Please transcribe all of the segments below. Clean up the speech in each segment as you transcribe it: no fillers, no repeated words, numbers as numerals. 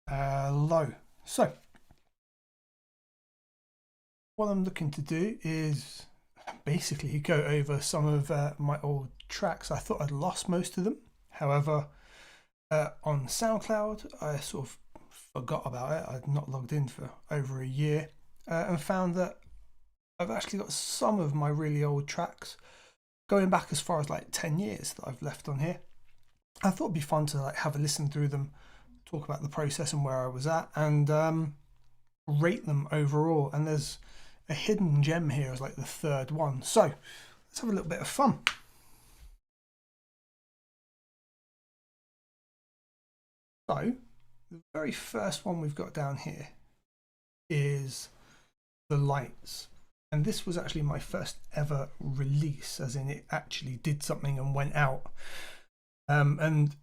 Hello. So, what I'm looking to do is basically go over some of my old tracks. I thought I'd lost most of them. However, on SoundCloud, I sort of forgot about it. I'd not logged in for over a year and found that I've actually got some of my really old tracks going back as far as like 10 years that I've left on here. I thought it'd be fun to like have a listen through them, talk about the process and where I was at, and rate them overall. And there's a hidden gem here as like the third one. So let's have a little bit of fun. So the very first one we've got down here is The Lights. And this was actually my first ever release, as in it actually did something and went out. And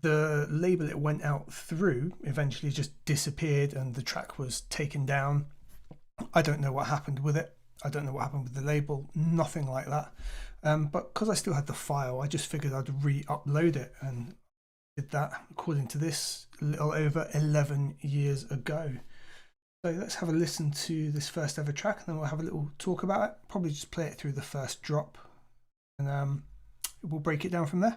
the label it went out through eventually just disappeared and the track was taken down. I don't know what happened with it. I don't know what happened with the label, nothing like that. But because I still had the file, I just figured I'd re-upload it, and did that, according to this, a little over 11 years ago. So let's have a listen to this first ever track and then we'll have a little talk about it. Probably just play it through the first drop and we'll break it down from there.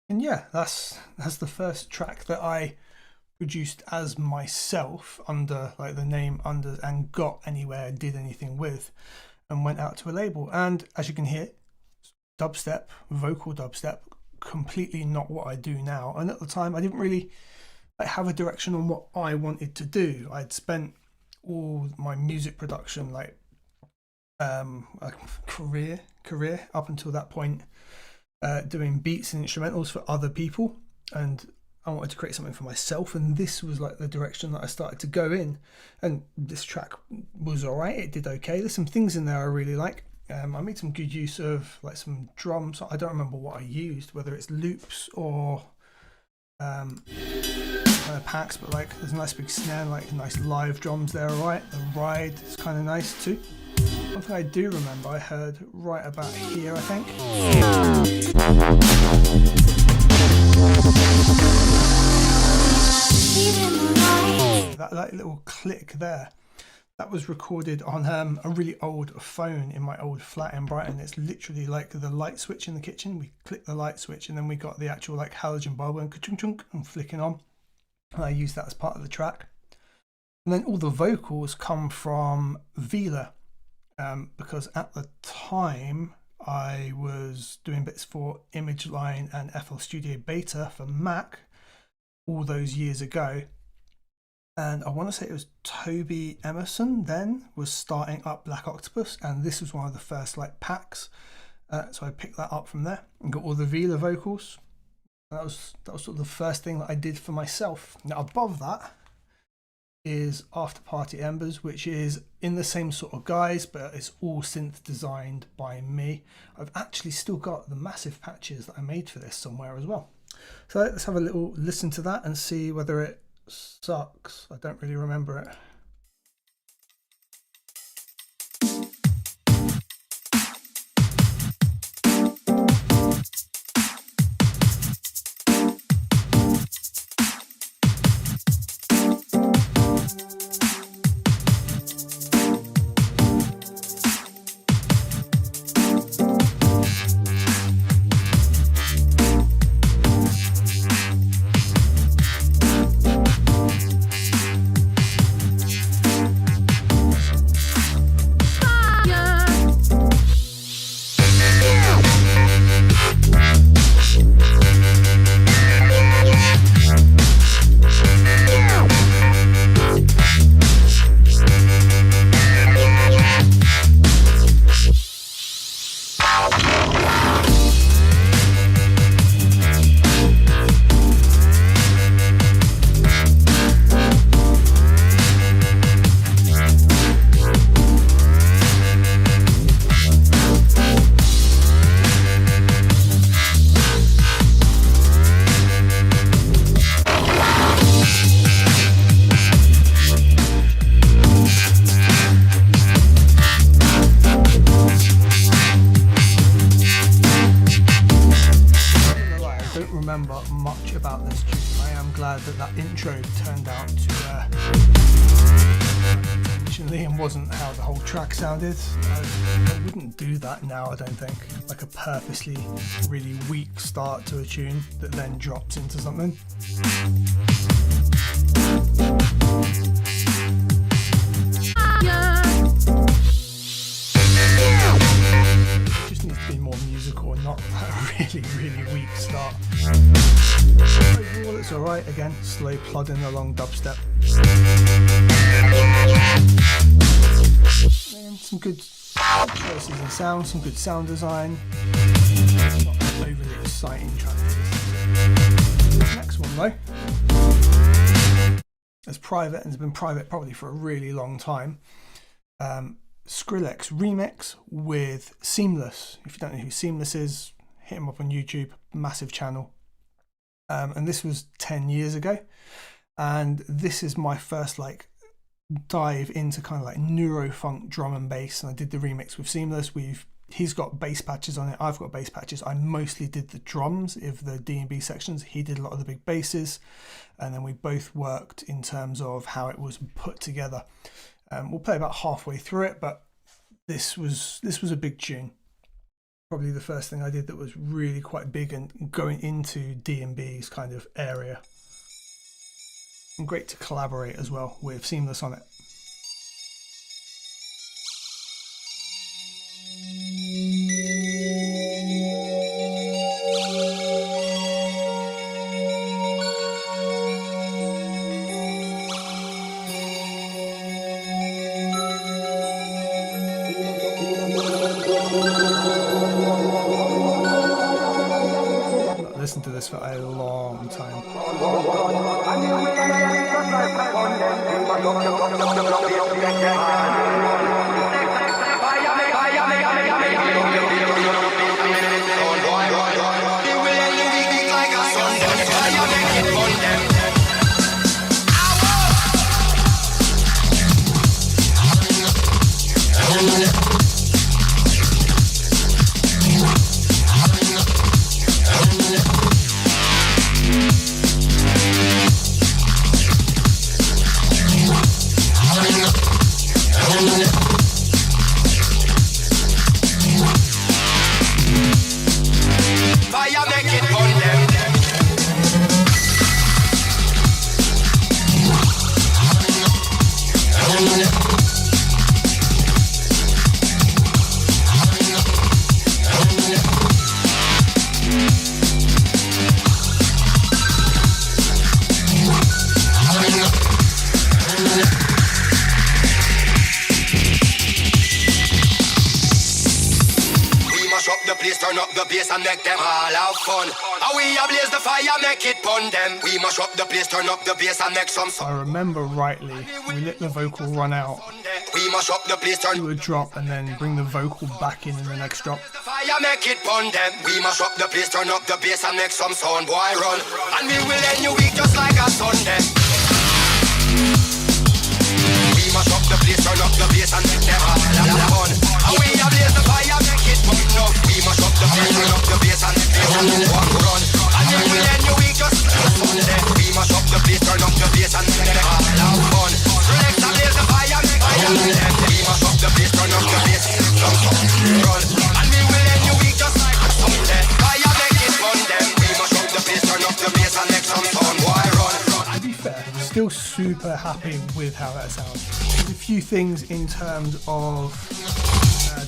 And yeah, that's the first track that I produced as myself under like the name under and got anywhere, did anything with, and went out to a label. And as you can hear, dubstep, vocal dubstep, completely not what I do now. And at the time I didn't really have a direction on what I wanted to do. I'd spent all my music production like career up until that point doing beats and instrumentals for other people, and I wanted to create something for myself, and this was like the direction that I started to go in. And this track was alright, it did okay. There's some things in there I really like. I made some good use of like some drums. I don't remember what I used, whether it's loops or packs, but like there's a nice big snare, like nice live drums there, alright. The ride is kind of nice too. One thing I do remember I heard right about here, I think. That little click there, that was recorded on a really old phone in my old flat in Brighton. It's literally like the light switch in the kitchen. We click the light switch and then we got the actual like halogen bulb and ka-chunk chunk and flicking on. And I used that as part of the track. And then all the vocals come from Vila, because at the time I was doing bits for ImageLine and FL Studio Beta for Mac all those years ago. and I want to say it was Toby Emerson then was starting up Black Octopus, and this was one of the first like packs. So I picked that up from there and got all the Vila vocals. That was sort of the first thing that I did for myself. Now above that is After Party Embers, which is in the same sort of guise, but it's all synth designed by me. I've actually still got the massive patches that I made for this somewhere as well. So let's have a little listen to that and see whether it sucks. I don't really remember it. Much about this tune. I am glad that that intro turned out to intentionally and wasn't how the whole track sounded. I wouldn't do that now, I don't think. Like a purposely really weak start to a tune that then drops into something. It just needs to be more musical and not that really weak start. Overall, it's alright. Again, slow plodding along dubstep. And some good choices in sound, some good sound design. Not an overly exciting track to listen to. Next one though, it's private and has been private probably for a really long time. Skrillex remix with Seamless. If you don't know who Seamless is, hit him up on YouTube, massive channel. And this was 10 years ago, and this is my first like dive into kind of like neurofunk drum and bass, and I did the remix with Seamless. He's got bass patches on it, I've got bass patches. I mostly did the drums of the D&B sections, he did a lot of the big basses, and then we both worked in terms of how it was put together. We'll play about halfway through it, but this was a big tune. Probably the first thing I did that was really quite big and going into D&B's kind of area. And great to collaborate as well with Seamless on it. Listened to this for a long time. Yeah. turn up the bass and make them all have fun. How we ablaze the fire, make it pun them. We mash up the place, turn up the bass and make some. If I remember rightly, we let the vocal run out. We mash up the place, turn do a drop and then bring the vocal back in the next drop. the fire, make it pun them. We mash up the place, turn up the bass and make some sound, boy run. And we will end your week just like a Sunday. We mash up the place, turn up the bass and make them all have fun. How we ablaze the fire, make it pun up. We mash up the place, turn up the bass and make them all run. And we will end your week just like a Sunday. We mash up the place, turn up the bass and make them all have fun. Select ablaze the fire, make fire with them. We mash up the place, turn up the bass, some run. And we will end your week just like a Sunday. Fire, make it fun them. We mash up the place, turn up the bass and make some sound, boy run. To be fair, I'm still super happy with how that sounds. There's a few things in terms of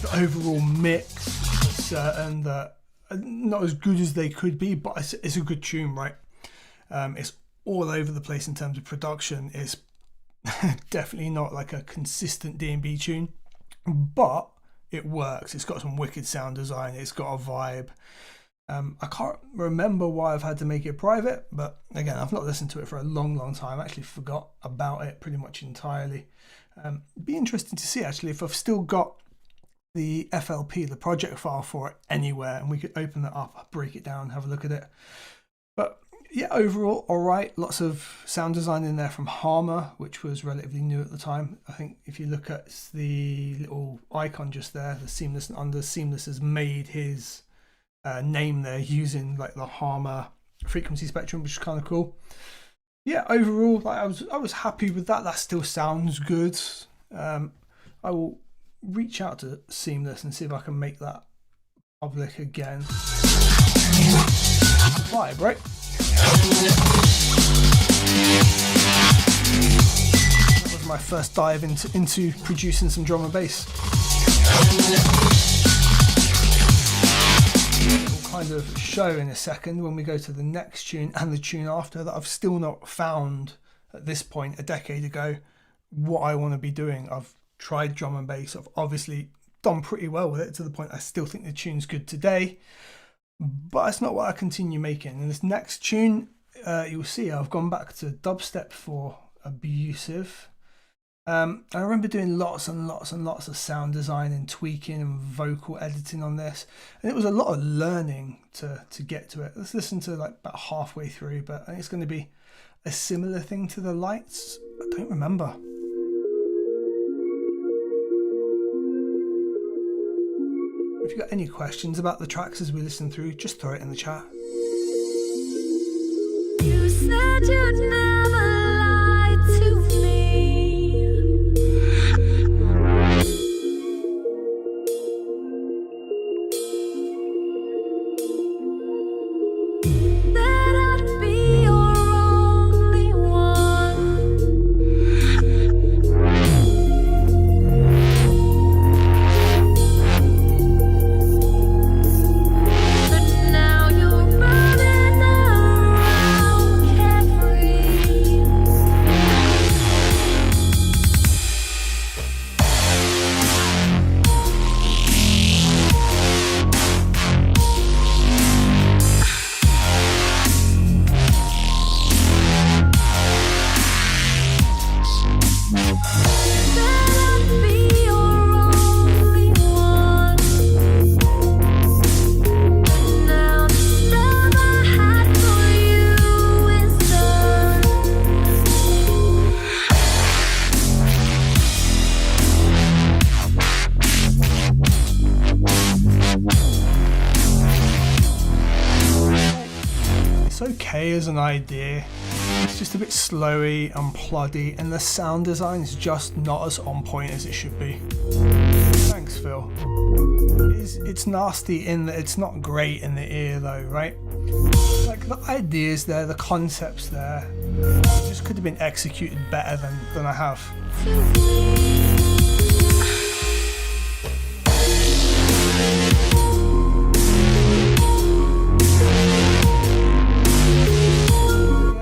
the overall mix, certain that are not as good as they could be, but it's a good tune, right? It's all over the place in terms of production. It's definitely not like a consistent D&B tune, but it works. It's got some wicked sound design. It's got a vibe. I can't remember why I've had to make it private, but again, I've not listened to it for a long time. I actually forgot about it pretty much entirely. It'd be interesting to see actually if I've still got the FLP, the project file for it anywhere, and we could open that up, break it down, have a look at it. But yeah, overall, all right. Lots of sound design in there from Harmer, which was relatively new at the time. I think if you look at the little icon just there, the Seamless and Under, Seamless has made his name there using like the Harmer frequency spectrum, which is kind of cool. Yeah, overall, like I was happy with that. That still sounds good. I will reach out to Seamless and see if I can make that public again. Vibe, right? That was my first dive into producing some drum and bass. We'll kind of show in a second when we go to the next tune and the tune after that I've still not found at this point a decade ago what I want to be doing. I've tried drum and bass. I've obviously done pretty well with it to the point I still think the tune's good today, but it's not what I continue making. In this next tune, you'll see I've gone back to dubstep for Abusive. I remember doing lots and lots of sound design and tweaking and vocal editing on this, and it was a lot of learning to get to it. Let's listen to like about halfway through, but I think it's going to be a similar thing to the Lights. I don't remember. If you've got any questions about the tracks as we listen through, just throw it in the chat. You said you'd never lie to me. That I'd be your only one. But now you're running around carefree. That I'd be your only one. But now the love I had for you is done. It's okay as an idea. It's just a bit slowy and ploddy, and the sound design is just not as on point as it should be. Thanks, Phil. It's nasty in that it's not great in the ear though, right? Like the ideas there, the concepts there, just could have been executed better than I have.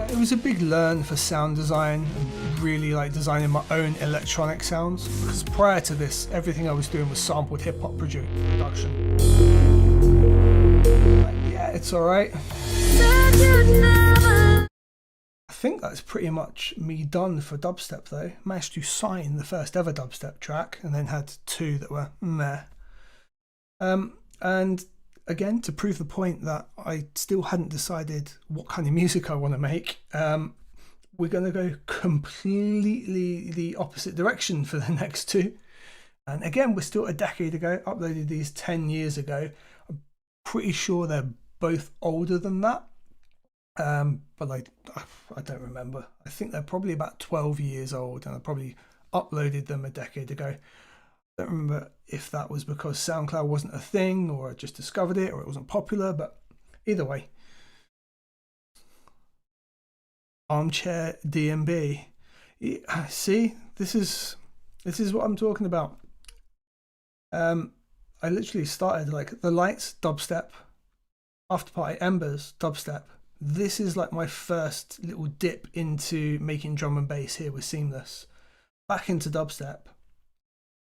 It was a big learn for sound design and really like designing my own electronic sounds, because prior to this everything I was doing was sampled hip-hop production. It's alright. Said you'd never. I think that's pretty much me done for dubstep though. Managed to sign the first ever dubstep track and then had two that were meh. And again, to prove the point that I still hadn't decided what kind of music I want to make, we're going to go completely the opposite direction for the next two. And again, we're still a decade ago, uploaded these 10 years ago. I'm pretty sure they're both older than that. But I don't remember. I think they're probably about 12 years old, and I probably uploaded them a decade ago. I don't remember if that was because SoundCloud wasn't a thing, or I just discovered it, or it wasn't popular, but either way. Armchair DMB. Yeah, see, this is what I'm talking about. I literally started like the lights, dubstep, after party embers, dubstep. This is like my first little dip into making drum and bass here with Seamless, back into dubstep.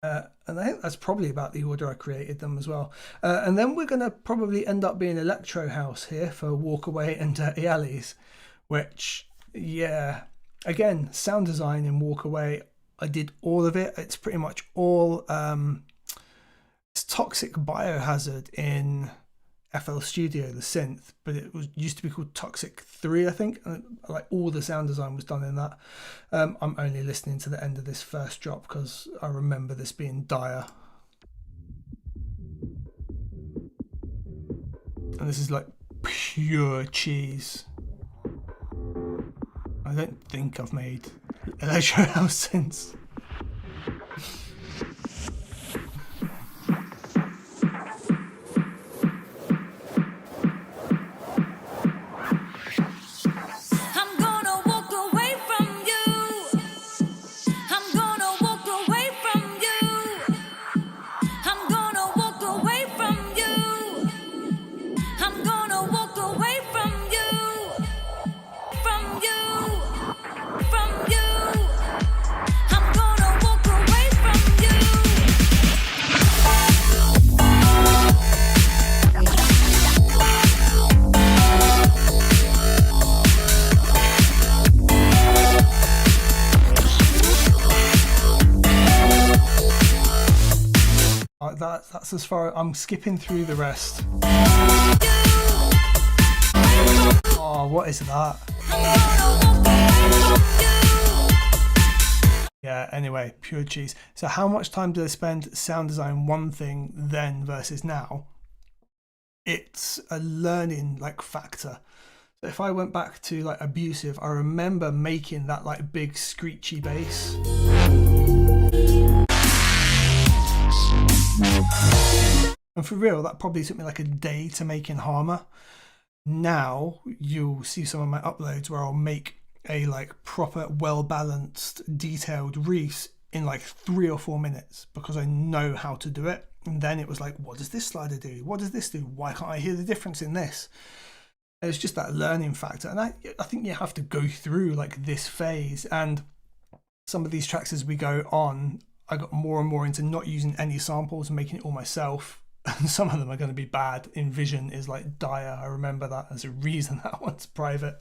And I think that's probably about the order I created them as well. And then we're going to probably end up being Electro House here for Walk Away and Dirty Alleys, which, yeah, again, sound design in Walk Away, I did all of it. It's pretty much all it's Toxic Biohazard in FL Studio, the synth, but it was used to be called Toxic 3, I think. And like all the sound design was done in that. I'm only listening to the end of this first drop because I remember this being dire. And this is like pure cheese. I don't think I've made Electro House since. I'm gonna walk away from you. I'm gonna walk away from you. I'm gonna walk away from you. I'm gonna walk away from you. From you. From you. I'm gonna walk away from you. That's as far. I'm skipping through the rest. Oh, what is that? Yeah, anyway, pure cheese. So how much time did I spend sound design one thing then versus now? It's a learning like factor. So if I went back to like Abusive, I remember making that like big screechy bass. And for real, that probably took me like a day to make in Harmor. Now you'll see some of my uploads where I'll make a like proper well-balanced detailed reefs in like 3 or 4 minutes because I know how to do it. And then it was like, what does this slider do? What does this do? Why can't I hear the difference in this? It's just that learning factor. And I think you have to go through like this phase. And some of these tracks as we go on, I got more and more into not using any samples and making it all myself. And some of them are going to be bad. Envision is like dire. I remember that as a reason that one's private.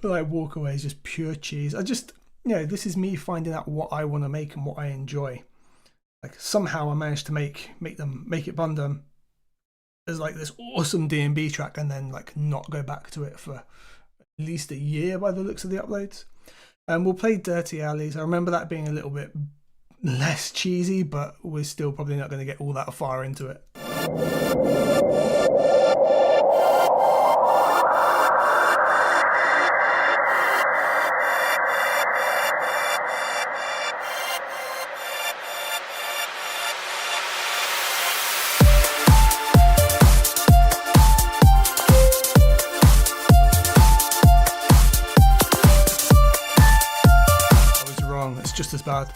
But like Walk Away is just pure cheese. I just, this is me finding out what I want to make and what I enjoy. Like somehow I managed to make it Bundum as like this awesome D&B track and then like not go back to it for at least a year by the looks of the uploads. And we'll play Dirty Alleys. I remember that being a little bit less cheesy, but we're still probably not going to get all that far into it. I was wrong, it's just as bad.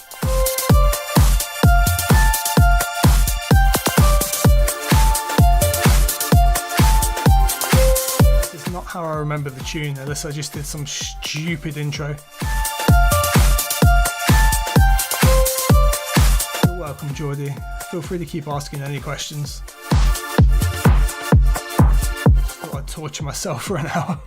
Not how I remember the tune, unless I just did some stupid intro. You're welcome, Geordie. Feel free to keep asking any questions. Thought torture myself for an hour.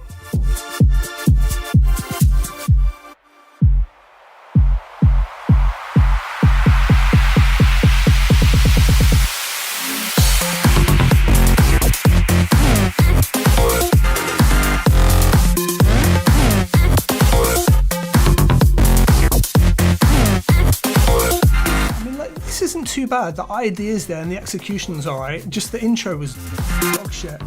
Too bad. The idea's there and the execution's alright. Just the intro was dog shit.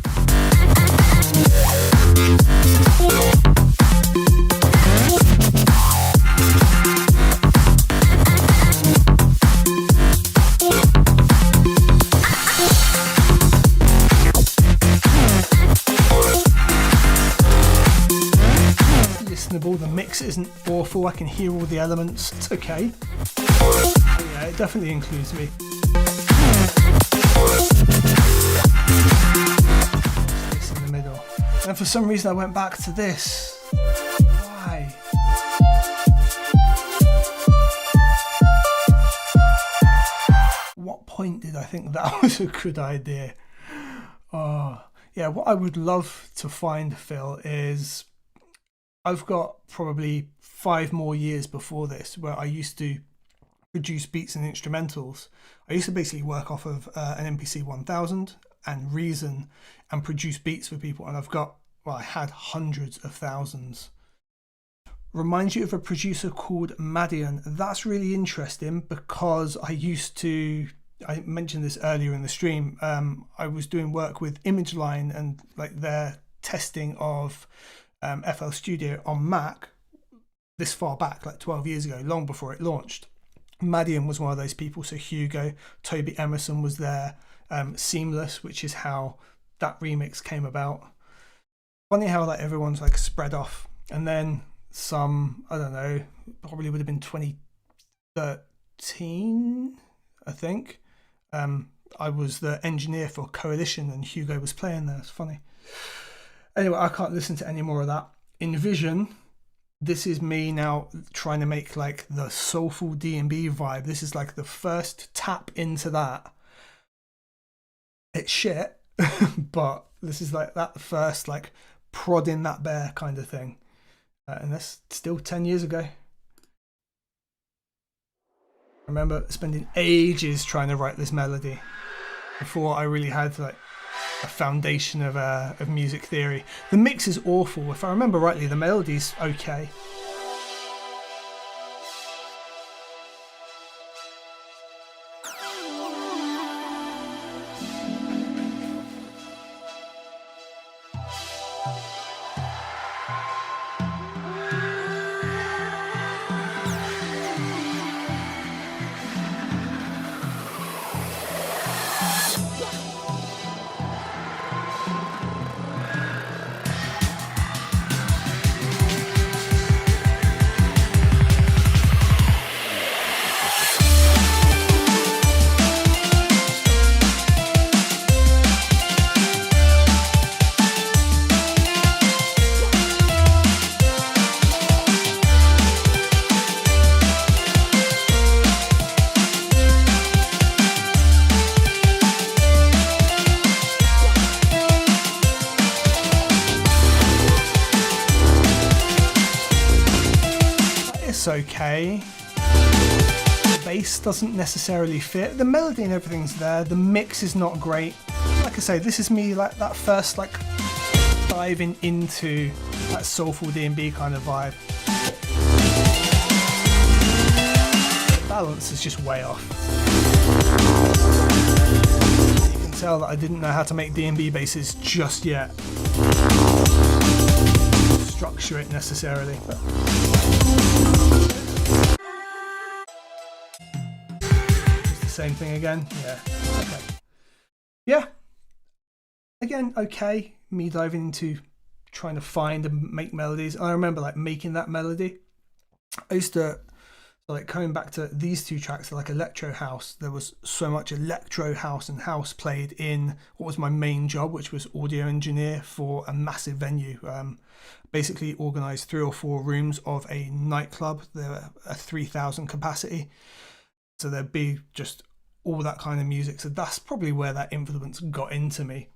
Listenable. The mix isn't awful. I can hear all the elements. It's okay. Yeah, it definitely includes me. This in the middle. And for some reason I went back to this. Why? What point did I think that was a good idea? Oh, yeah, what I would love to find, Phil, is I've got probably 5 more years before this where I used to produce beats and instrumentals. I used to basically work off of an MPC 1000 and Reason and produce beats for people, and I had hundreds of thousands. Reminds you of a producer called Madian. That's really interesting because I mentioned this earlier in the stream, I was doing work with ImageLine and like their testing of FL Studio on Mac this far back, like 12 years ago, long before it launched. Madian was one of those people, so Hugo, Toby Emerson was there, Seamless, which is how that remix came about. Funny how like everyone's like spread off, and then some, I don't know, probably would have been 2013, I think. I was the engineer for Coalition and Hugo was playing there. It's funny. Anyway, I can't listen to any more of that. Envision. This is me now trying to make like the soulful D&B vibe. This is like the first tap into that. It's shit, but this is like that first like prodding that bear kind of thing. And that's still 10 years ago. I remember spending ages trying to write this melody before I really had like a foundation of music theory. The mix is awful. If I remember rightly, the melody's okay. Okay. The bass doesn't necessarily fit. The melody and everything's there. The mix is not great. Like I say, this is me like that first like diving into that soulful D&B kind of vibe. The balance is just way off. You can tell that I didn't know how to make D&B basses just yet. Structure it necessarily. But same thing again. Yeah. Okay. Yeah. Again, okay. Me diving into trying to find and make melodies. I remember like making that melody. I used to like coming back to these two tracks, like electro house. There was so much electro house and house played in what was my main job, which was audio engineer for a massive venue. Basically organised 3 or 4 rooms of a nightclub. There were a 3,000 capacity. So there'd be just all that kind of music. So that's probably where that influence got into me.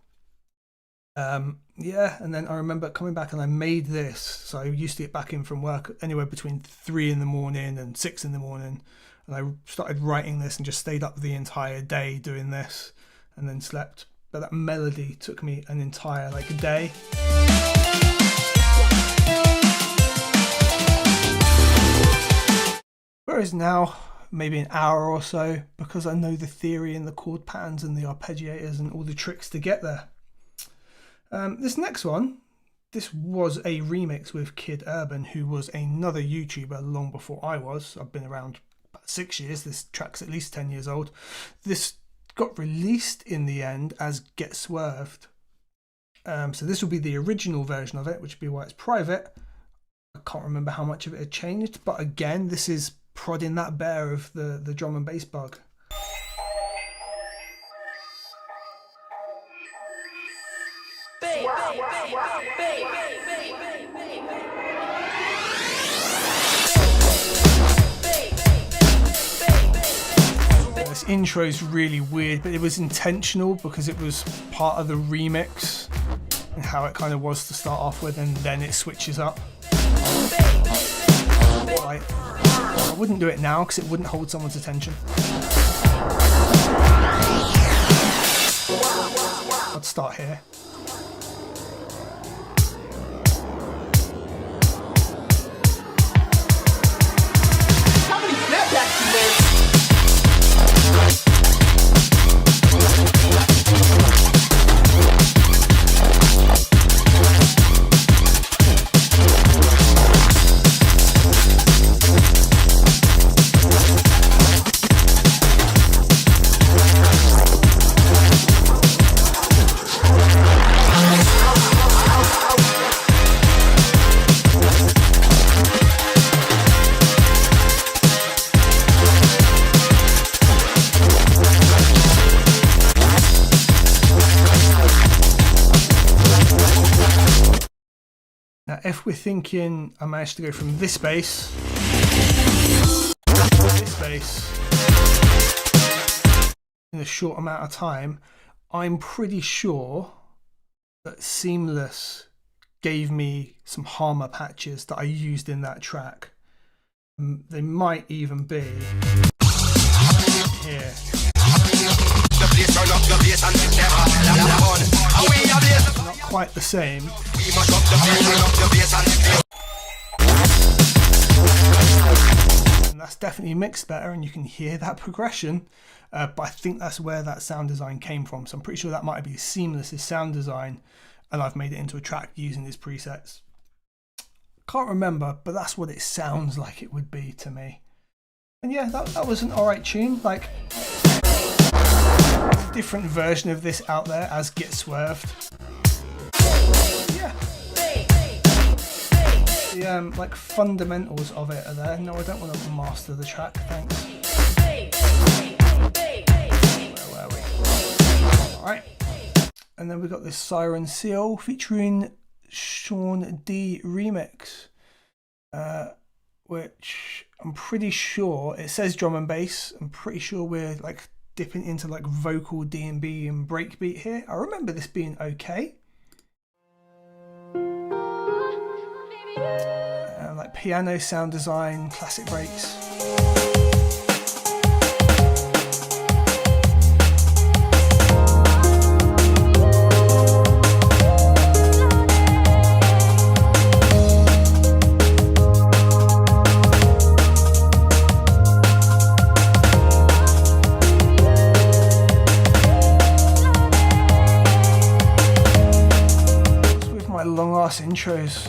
Yeah, and then I remember coming back and I made this. So I used to get back in from work anywhere between 3 in the morning and 6 in the morning. And I started writing this and just stayed up the entire day doing this and then slept. But that melody took me an entire day. Whereas now, maybe an hour or so, because I know the theory and the chord patterns and the arpeggiators and all the tricks to get there. This next one, this was a remix with Kid Urban, who was another YouTuber long before I was. I've been around about 6 years. This track's at least 10 years old. This got released in the end as Get Swerved. So this will be the original version of it, which would be why it's private. I can't remember how much of it had changed, but again, this is prodding that bear of the drum and bass bug. This intro is really weird, but it was intentional because it was part of the remix and how it kind of was to start off with, and then it switches up. I wouldn't do it now because it wouldn't hold someone's attention. I'd start here. Now, if we're thinking I managed to go from this bass to this bass in a short amount of time, I'm pretty sure that Seamless gave me some Harmer patches that I used in that track. They might even be here. Not quite the same. And that's definitely mixed better, and you can hear that progression. But I think that's where that sound design came from. So I'm pretty sure that might be Seamless' sound design, and I've made it into a track using his presets. Can't remember, but that's what it sounds like it would be to me. And yeah, that was an alright tune. Like, a different version of this out there as Get Swerved. Yeah. The like fundamentals of it are there. No, I don't want to master the track, thanks. Where were we? Alright. And then we've got this Siren Seal featuring Sean D remix, which I'm pretty sure it says drum and bass. I'm pretty sure we're like dipping into like vocal D&B and breakbeat here. I remember this being okay. Like piano sound design, classic breaks. With my long ass intros.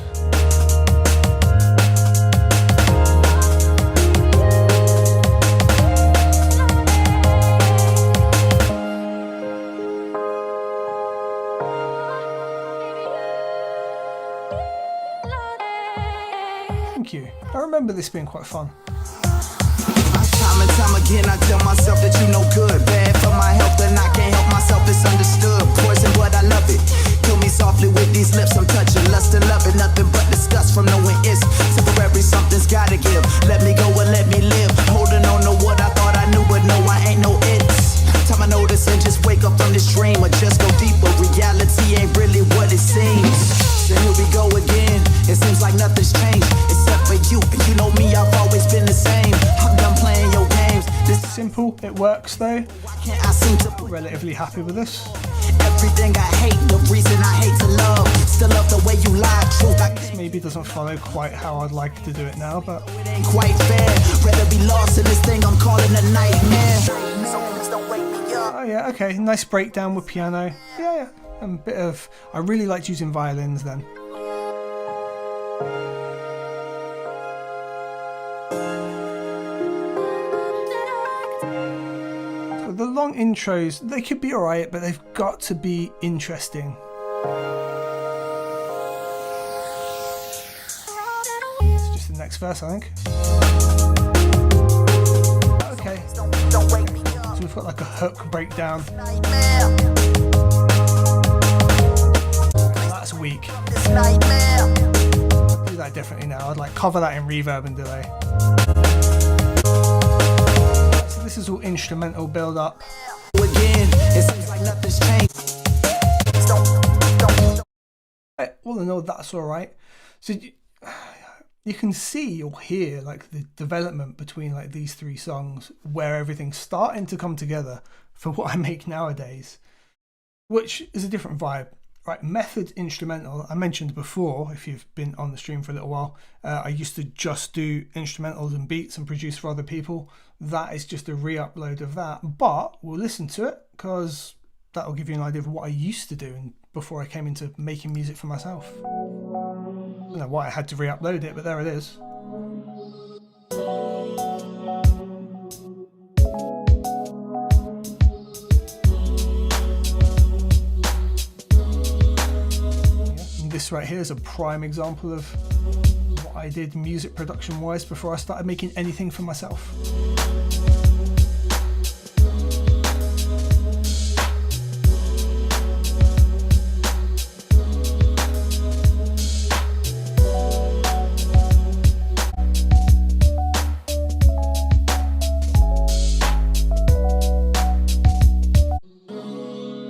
Thank you. I remember this being quite fun. Time and time again I tell myself that you no good. Bad for my health and I can't help myself, it's understood. Poison but I love it. Kill me softly with these lips I'm touching. Lust and love it, nothing but disgust from knowing it's temporary, something's gotta give. Let me go and let me live. Holding on to what I thought I knew, but no, I ain't no it's. Time I notice and just wake up from this dream or just go deeper. Reality ain't really what simple. It works though. Why can't I seem to put Relatively happy with this. everything I hate? The reason I hate to love, still love the way you lie. Truth, I can't. Maybe doesn't follow quite how I'd like to do it now, but It ain't quite fair. Rather be lost in this thing I'm calling a nightmare. So please don't wake me up. oh yeah, okay, nice breakdown with piano. Yeah, and a bit of. I really liked using violins then. So the long intros, they could be alright, but they've got to be interesting. It's just the next verse, I think. Okay, Don't wake me up. so we've got like a hook breakdown. Nightmare. That's weak. This nightmare. Do that differently now. I'd like cover that in reverb and delay. So this is all instrumental build up. Again, it seems like nothing's changed. Don't. All in all, that's all right. So you can see or hear like the development between like these three songs, where everything's starting to come together for what I make nowadays, which is a different vibe. Right, method instrumental. I mentioned before, if you've been on the stream for a little while, I used to just do instrumentals and beats and produce for other people. That is just a re-upload of that, but we'll listen to it because that will give you an idea of what I used to do and before I came into making music for myself. I don't know why I had to re-upload it, but there it is. This right here is a prime example of what I did music production wise before I started making anything for myself.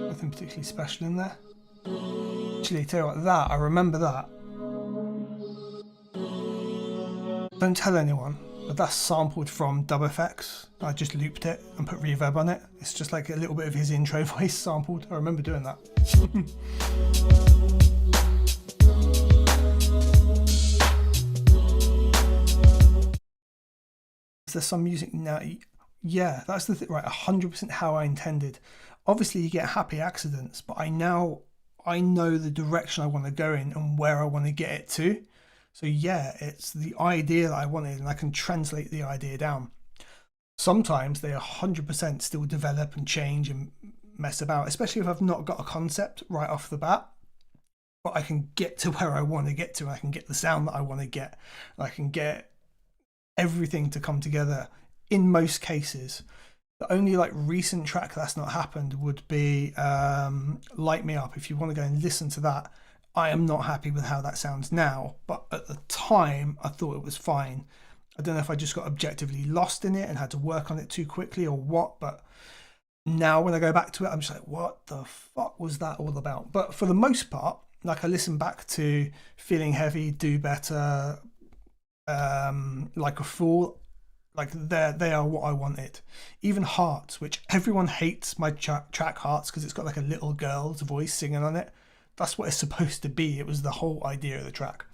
Nothing particularly special in there. Actually, tell you what, that, I remember that. Don't tell anyone, but that's sampled from Dub FX. I just looped it and put reverb on it. It's just like a little bit of his intro voice sampled. I remember doing that. Is there some music now? Yeah, that's the thing, right? 100% how I intended. Obviously, you get happy accidents, but I know the direction I want to go in and where I want to get it to. So yeah, it's the idea that I wanted and I can translate the idea down. Sometimes they 100% still develop and change and mess about, especially if I've not got a concept right off the bat. But I can get to where I want to get to. I can get the sound that I want to get. I can get everything to come together in most cases. The only like recent track that's not happened would be Light Me Up. If you want to go and listen to that, I am not happy with how that sounds now, but at the time I thought it was fine. I don't know if I just got objectively lost in it and had to work on it too quickly or what, but now when I go back to it, I'm just like, what the fuck was that all about? But for the most part, like I listen back to Feeling Heavy, Do Better, Like a Fool, like they are what I wanted. Even Hearts, which everyone hates my track Hearts because it's got like a little girl's voice singing on it. That's what it's supposed to be. It was the whole idea of the track.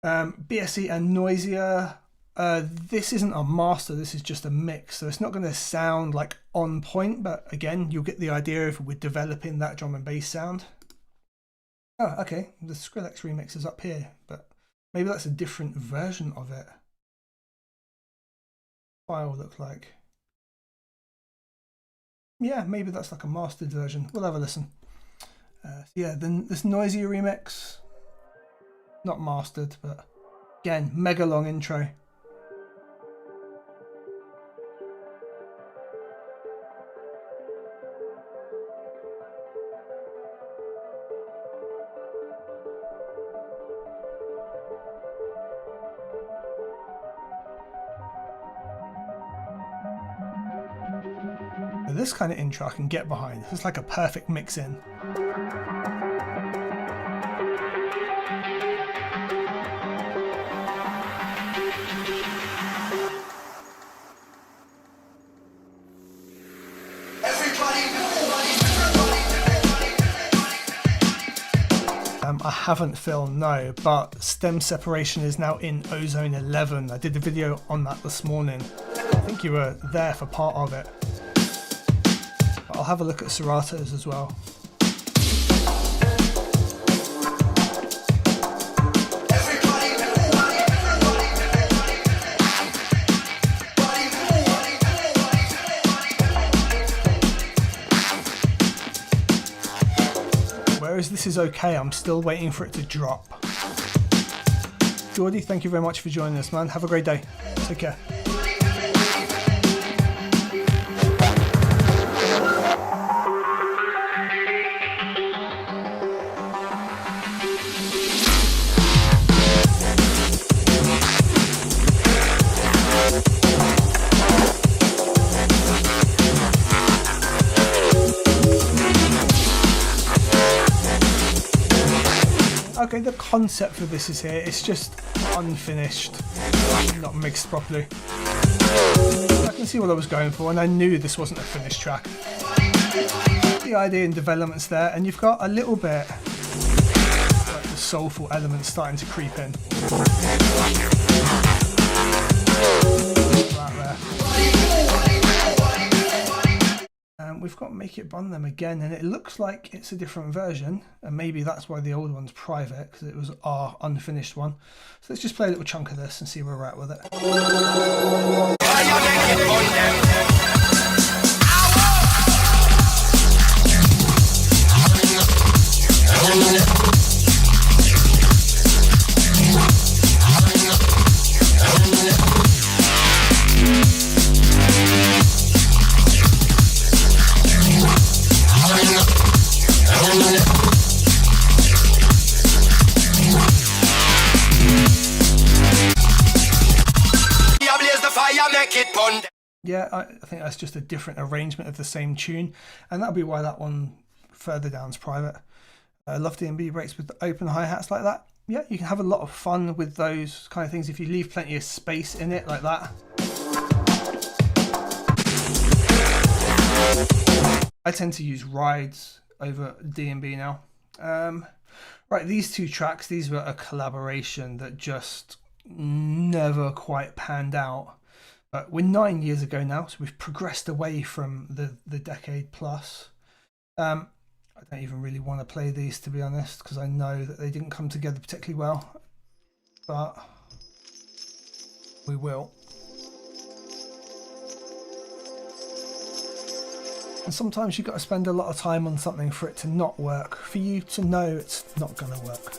BSE and Noisier. This isn't a master, this is just a mix, so it's not going to sound like on point, but again, you'll get the idea if we're developing that drum and bass sound. Oh, okay, the Skrillex remix is up here, but maybe that's a different version of it. File look like. Yeah, maybe that's like a mastered version. We'll have a listen. Yeah, then this Noisier remix, not mastered, but again, mega long intro. This kind of intro I can get behind. It's like a perfect mix in. I haven't filmed, no, but stem separation is now in Ozone 11. I did a video on that this morning. I think you were there for part of it. But I'll have a look at serratos as well. Whereas this is okay, I'm still waiting for it to drop. Geordie, thank you very much for joining us, man. Have a great day. Take care. Okay, the concept for this is here. It's just unfinished, not mixed properly. I can see what I was going for, and I knew this wasn't a finished track. The idea and development's there, and you've got a little bit like the soulful elements starting to creep in. Right there. We've got Make It Bun Them again, and it looks like it's a different version, and maybe that's why the old one's private, because it was our unfinished one. So let's just play a little chunk of this and see where we're at with it. Yeah, I think that's just a different arrangement of the same tune, and that'll be why that one further down's private. I love D&B breaks with the open hi-hats like that. Yeah, you can have a lot of fun with those kind of things if you leave plenty of space in it like that. I tend to use rides over D&B now. Right, these two tracks, these were a collaboration that just never quite panned out. But we're 9 years ago now, so we've progressed away from the decade plus. I don't even really want to play these, to be honest, because I know that they didn't come together particularly well. But we will. And sometimes you've got to spend a lot of time on something for it to not work, for you to know it's not going to work.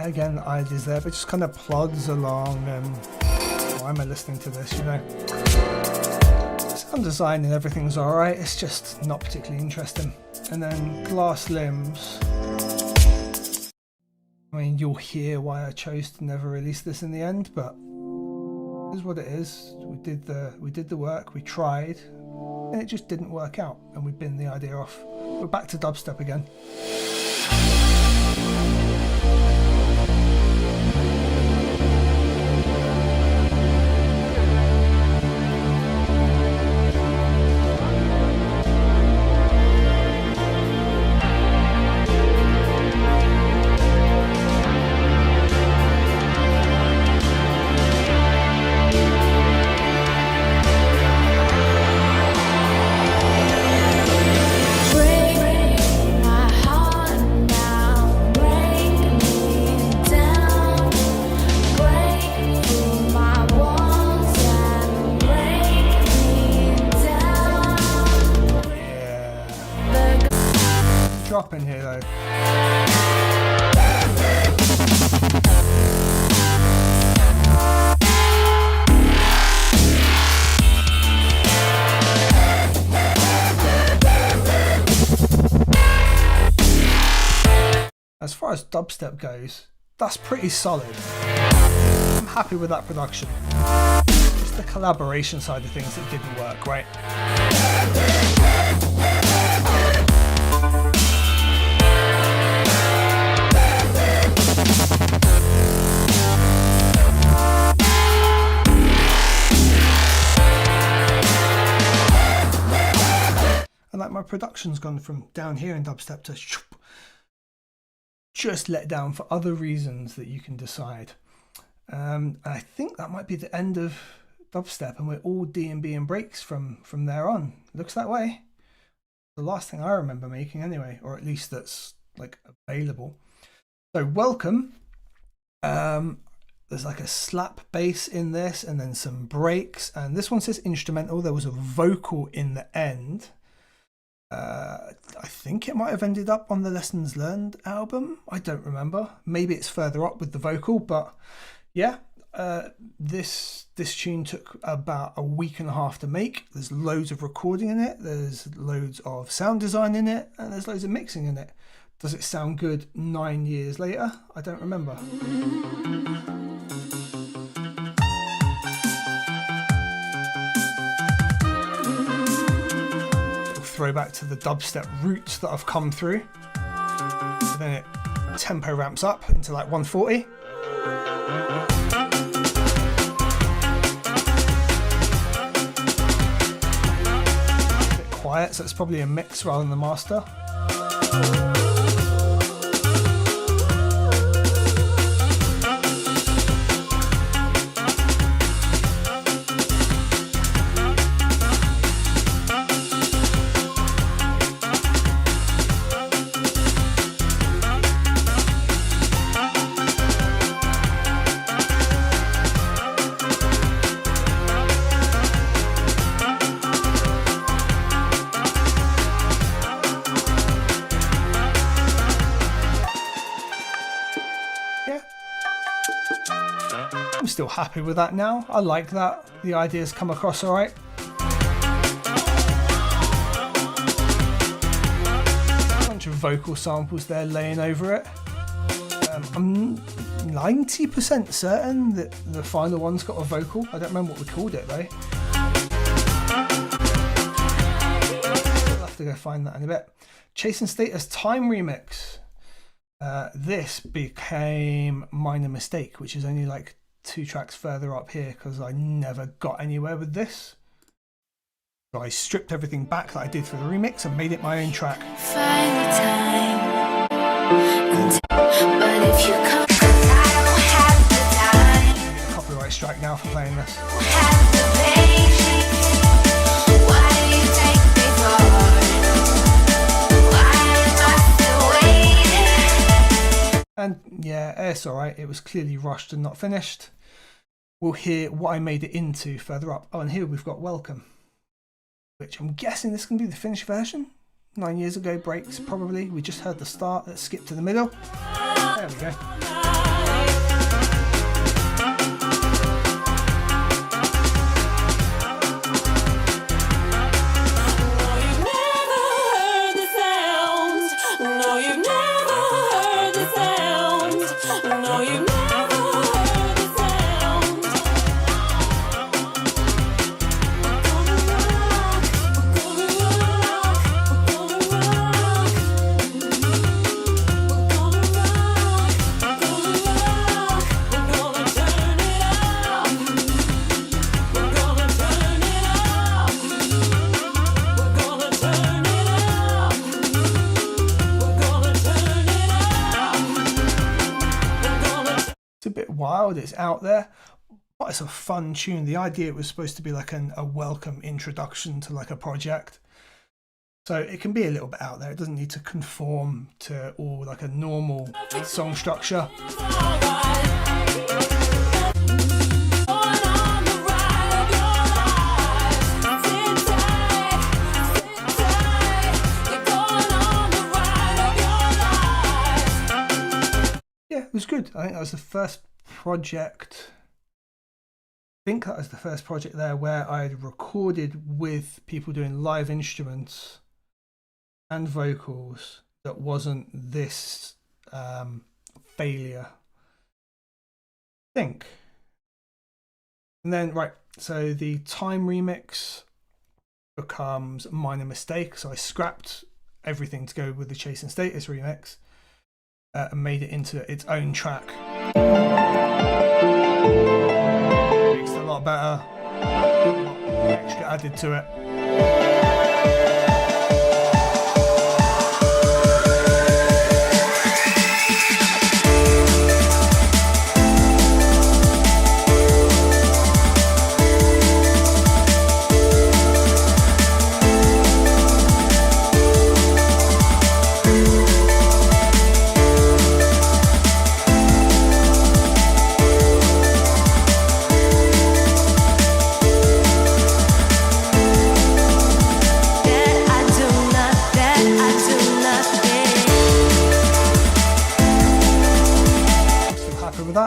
Again, the idea's there, but just kind of plods along, and why am I listening to this, you know? Sound design and everything's alright, it's just not particularly interesting. And then Glass Limbs. I mean, you'll hear why I chose to never release this in the end, but it is what it is. We did the work, we tried, and it just didn't work out, and we binned the idea off. We're back to dubstep again. Drop in here though. far as dubstep goes, that's pretty solid. I'm happy with that production. Just the collaboration side of things that didn't work, right? And like my production's gone from down here in dubstep to just let down for other reasons that you can decide. I think that might be the end of dubstep, and we're all D&B and breaks from there on. Looks that way. The last thing I remember making anyway, or at least that's like available. So welcome. There's like a slap bass in this, and then some breaks, and this one says instrumental. There was a vocal in the end. I think it might have ended up on the Lessons Learned album. I don't remember. Maybe it's further up with the vocal, but yeah, this tune took about a week and a half to make. There's loads of recording in it. There's loads of sound design in it, and there's loads of mixing in it. Does it sound good 9 years later? I don't remember. Throwback to the dubstep roots that I've come through. So then it tempo ramps up into like 140. A bit quiet, so it's probably a mix rather than the master. I'm still happy with that now. I like that. The ideas come across all right. A bunch of vocal samples there laying over it. I'm 90% certain that the final one's got a vocal. I don't remember what we called it though. I'll have to go find that in a bit. Chasing Status Time remix. This became Minor Mistake, which is only like 2 tracks further up here because I never got anywhere with this. So I stripped everything back that I did for the remix and made it my own track. Copyright strike now for playing this. And yeah, it's alright, it was clearly rushed and not finished. We'll hear what I made it into further up. Oh, and here we've got Welcome, which I'm guessing this can be the finished version. 9 years ago, breaks probably. We just heard the start, let's skip to the middle. There we go. Wild, it's out there, but it's a fun tune. The idea was supposed to be like a welcome introduction to like a project, so it can be a little bit out there. It doesn't need to conform to all like a normal song structure. Yeah, it was good. I think that was the first project. I think that was the first project there where I'd recorded with people doing live instruments and vocals that wasn't this failure. Think. And then, right, so the time remix becomes Minor Mistake. So I scrapped everything to go with the Chase and Status remix and made it into its own track. Makes it a lot better. A lot extra added to it.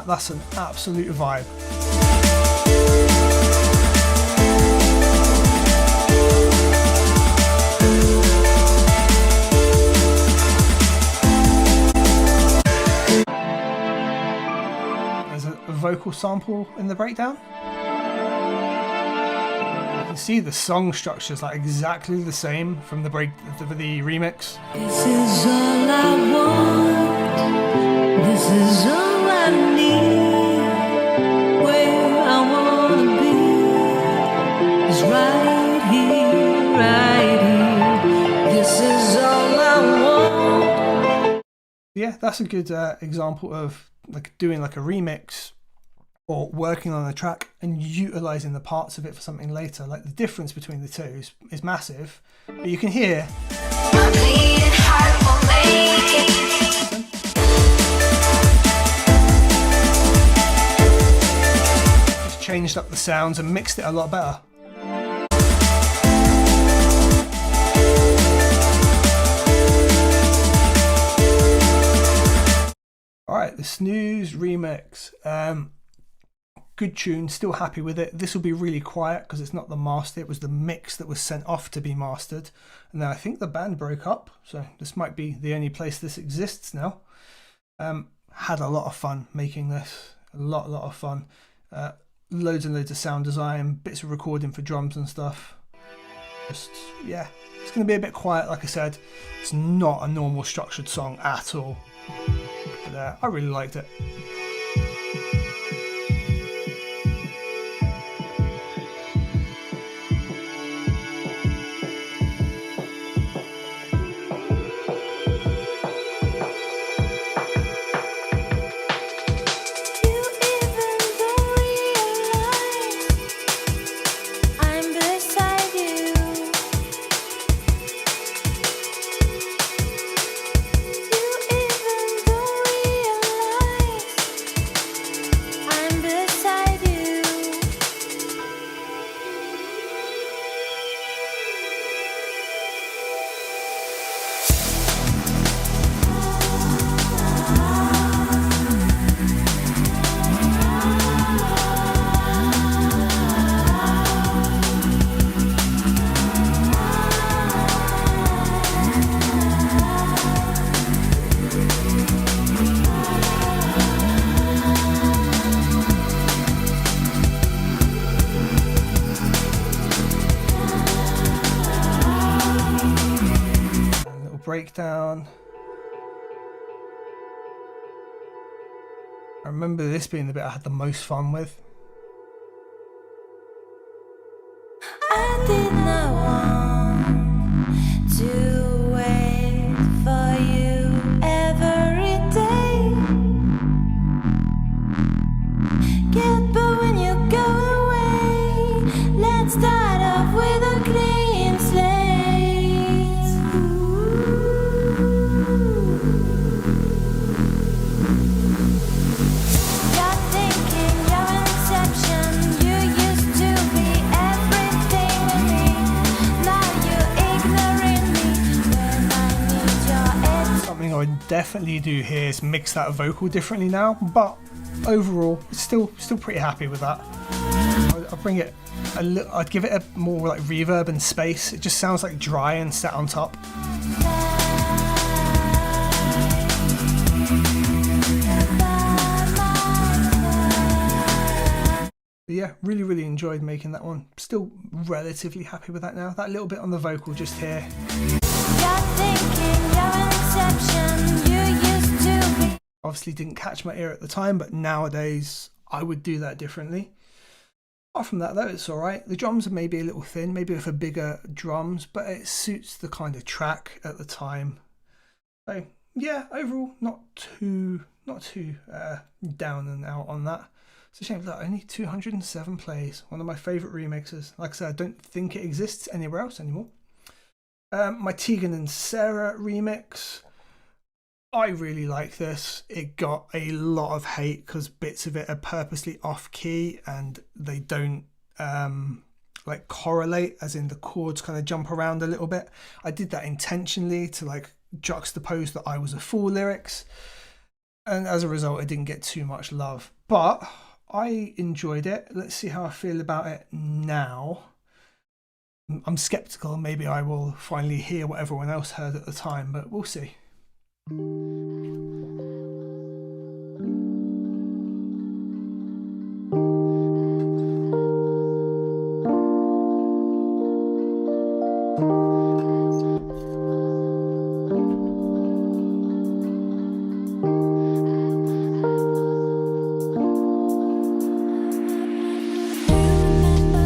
That's an absolute vibe. There's a vocal sample in the breakdown. You can see the song structure is like exactly the same from the remix. This is all I want. This is all I need. Where I wanna be is right here, right here. This is all I want. Yeah, that's a good example of like doing like a remix or working on a track and utilizing the parts of it for something later. Like the difference between the two is massive, but you can hear just changed up the sounds and mixed it a lot better. Alright, the Snooze remix. Good tune, still happy with it. This will be really quiet because it's not the master, it was the mix that was sent off to be mastered. And then I think the band broke up, so this might be the only place this exists now. Had a lot of fun making this, a lot of fun. Loads and loads of sound design, bits of recording for drums and stuff. Just, yeah, it's going to be a bit quiet, like I said. It's not a normal structured song at all. But I really liked it. Breakdown. I remember this being the bit I had the most fun with. I did not want to wait for you every day. But when you go away, let's start off with a clean slate. You're thinking you're an exception. You used to be everything to me. Now you're ignoring me when I need your edge. Something I would definitely do here is mix that vocal differently now, but overall, still pretty happy with that. I'll bring it a little. I'd give it a more like reverb and space. It just sounds like dry and sat on top. But yeah, really enjoyed making that one. Still relatively happy with that now. That little bit on the vocal just here. You're thinking you're an exception. You used to be. Obviously didn't catch my ear at the time, but nowadays I would do that differently. Apart from that though, it's alright. The drums are maybe a little thin, maybe for bigger drums, but it suits the kind of track at the time. So yeah, overall not too down and out on that. It's a shame that only 207 plays. One of my favourite remixes. Like I said, I don't think it exists anywhere else anymore. My Tegan and Sarah remix. I really like this. It got a lot of hate because bits of it are purposely off key and they don't like correlate, as in the chords kind of jump around a little bit. I did that intentionally to like juxtapose the "I Was a Fool" lyrics, and as a result it didn't get too much love, but I enjoyed it. Let's see how I feel about it now. I'm skeptical. Maybe I will finally hear what everyone else heard at the time, but we'll see.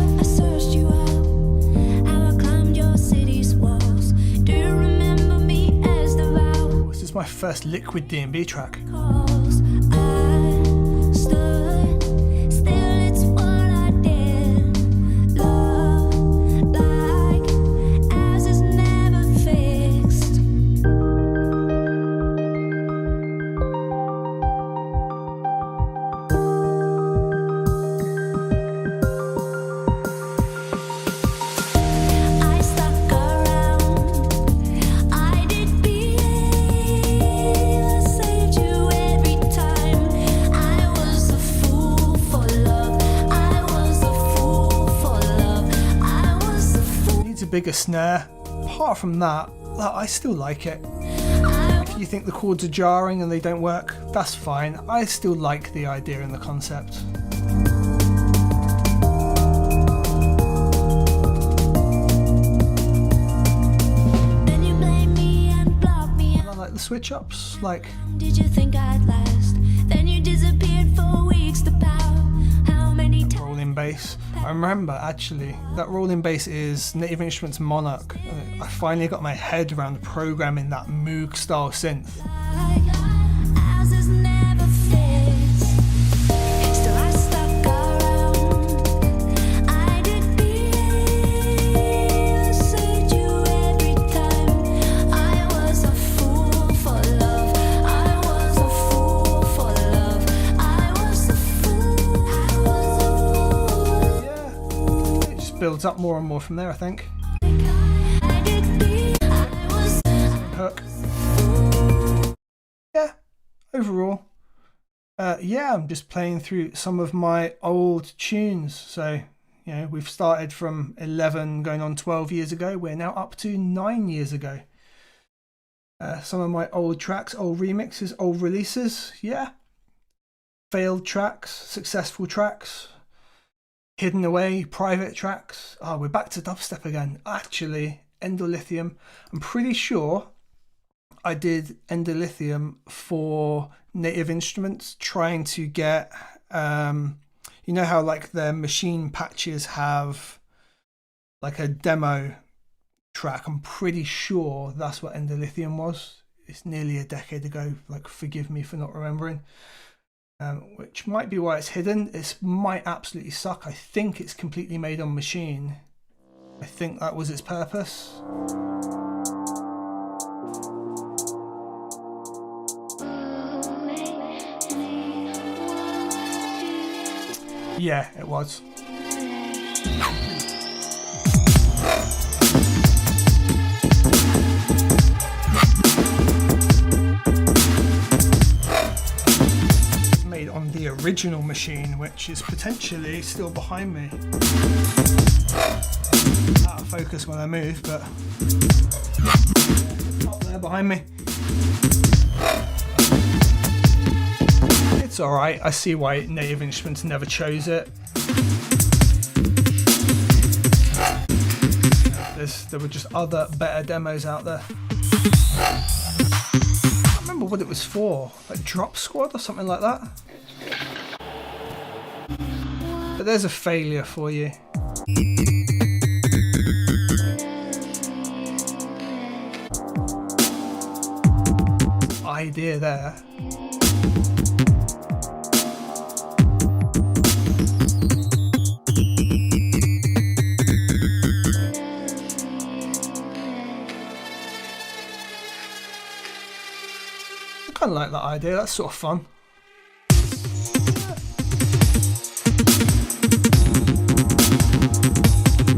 I searched you out, how I climbed your city's walls. Do you remember me as the vow This is my first Liquid D&B track. calls? I stood still, it's what I did. Love like ours is never fixed. I stuck around. I did believe I saved you every time. I was a fool for love. I was a fool for love. I was a fool. Needs a bigger snare. Apart from that, I still like it. If you think the chords are jarring and they don't work, that's fine. I still like the idea and the concept. Then you blame me and block me I like the switch ups, like Did you think I'd last? Then you disappeared for weeks to power. How many times? rolling bass. I remember actually that rolling bass is Native Instruments Monarch. I finally got my head around programming that Moog style synth. Ours is never fixed. Still I stuck around. I did believe I saved you every time. I was a fool for love. I was a fool for love. I was a fool. I was a fool. Yeah, it just builds up more and more from there, I think. I did believe I was Hook. Yeah, overall, yeah, I'm just playing through some of my old tunes. So, you know, we've started from 11 going on 12 years ago. We're now up to 9 years ago. Some of my old tracks, old remixes, old releases. Yeah. Failed tracks, successful tracks, hidden away, private tracks. Oh, we're back to dubstep again. Actually, Endolithium. I'm pretty sure I did Endolithium for Native Instruments, trying to get, you know how like their machine patches have like a demo track. I'm pretty sure that's what Endolithium was. It's nearly a decade ago. Like, forgive me for not remembering. Which might be why it's hidden. It might absolutely suck. I think it's completely made on machine. I think that was its purpose. Yeah, it was. Made on the original machine, which is potentially still behind me. Out of focus when I move, but up there behind me. It's alright, I see why Native Instruments never chose it. there were just other better demos out there. I can't remember what it was for, like Drop Squad or something like that. But there's a failure for you. Idea there. I kind of like that idea, that's sort of fun.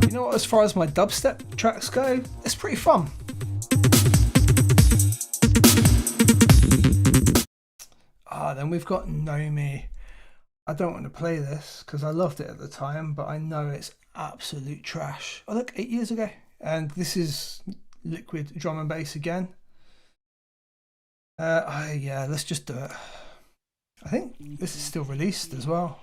You know what, as far as my dubstep tracks go, it's pretty fun. Then we've got Know Me. I don't want to play this because I loved it at the time, but I know it's absolute trash. Oh look, 8 years ago. And this is liquid drum and bass again. Yeah, let's just do it. I think this is still released as well.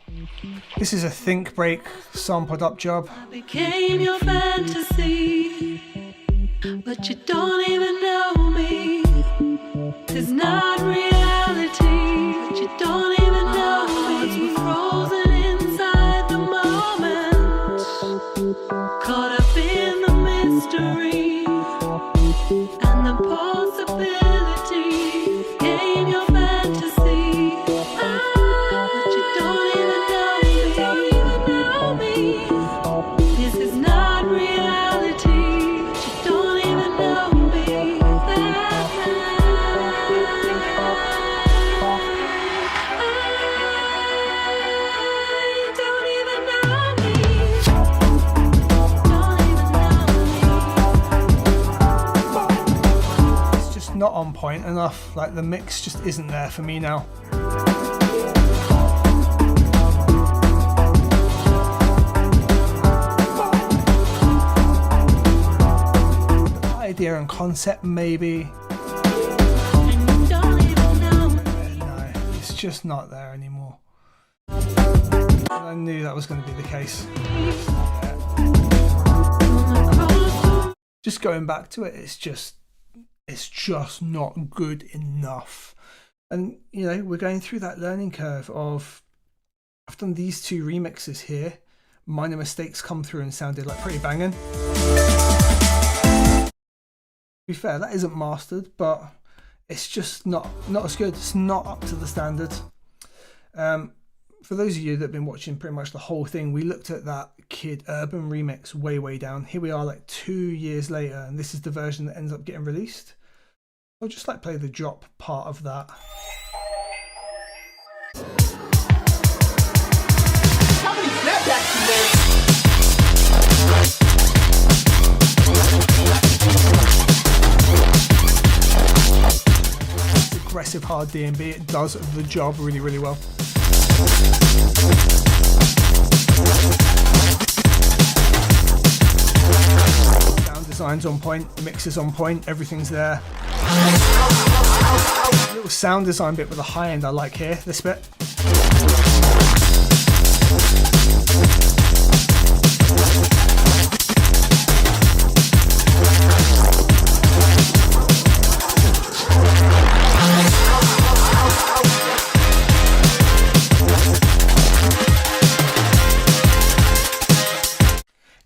This is a Think Break sampled up job. I became your fantasy, but you don't even know me. It's not reality, but you don't even know me. We're frozen inside the moment, caught up in the mystery and the possibility. Became your fantasy, but you don't even know me. This is not reality, but you don't even know me. Not on point enough, like the mix just isn't there for me now. The idea and concept maybe. No, it's just not there anymore. I knew that was going to be the case. Just going back to it, it's just not good enough. And you know, we're going through that learning curve of, I've done these two remixes here, Minor Mistakes come through and sounded like pretty banging. To be fair, that isn't mastered, but it's just not as good. It's not up to the standard. For those of you that have been watching pretty much the whole thing, we looked at that Kid Urban remix way down. Here we are like 2 years later, and this is the version that ends up getting released. I'll just like play the drop part of that. It's aggressive hard D&B, it does the job really well. Sound design's on point, mix is on point, everything's there. Little sound design bit with a high end I like here, this bit.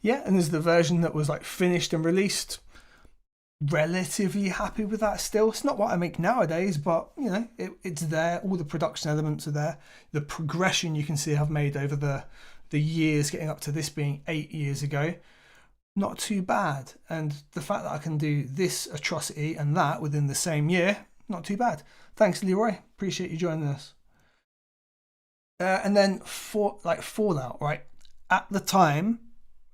Yeah, and there's the version that was like finished and released. Relatively happy with that still. It's not what I make nowadays, but you know, it's there. All the production elements are there. The progression you can see I've made over the years getting up to this being 8 years ago, not too bad. And the fact that I can do this atrocity and that within the same year, not too bad. Thanks, Leroy. Appreciate you joining us. And then Fallout, right? At the time,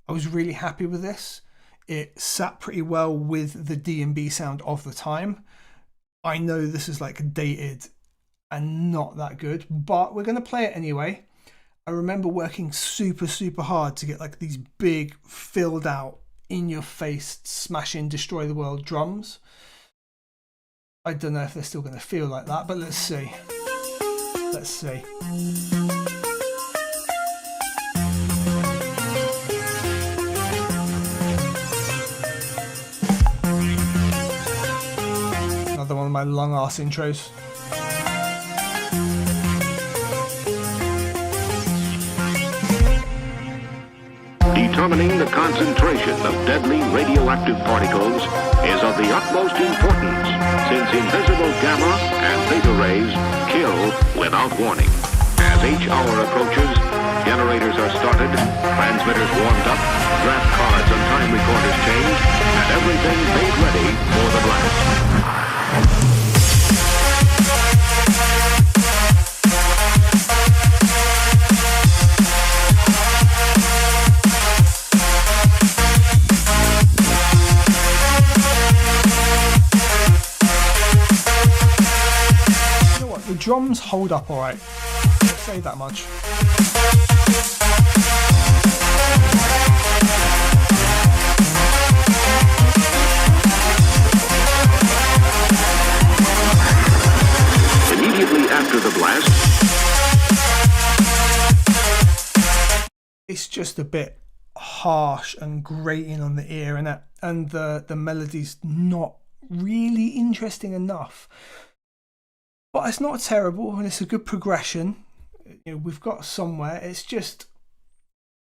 I was really happy with this. It sat pretty well with the D&B sound of the time. I know this is like dated and not that good, but we're going to play it anyway. I remember working super hard to get like these big, filled out, in your face, smashing, destroy the world drums. I don't know if they're still going to feel like that, but let's see. Let's see. my long ass intros. Determining the concentration of deadly radioactive particles is of the utmost importance, since invisible gamma and theta rays kill without warning. As each hour approaches, generators are started, transmitters warmed up, draft cards and time recorders changed, and everything made ready for the blast. The drums hold up alright. I'll say that much. Immediately after the blast, it's just a bit harsh and grating on the ear, and the melody's not really interesting enough. But it's not terrible, and it's a good progression. You know, we've got somewhere. It's just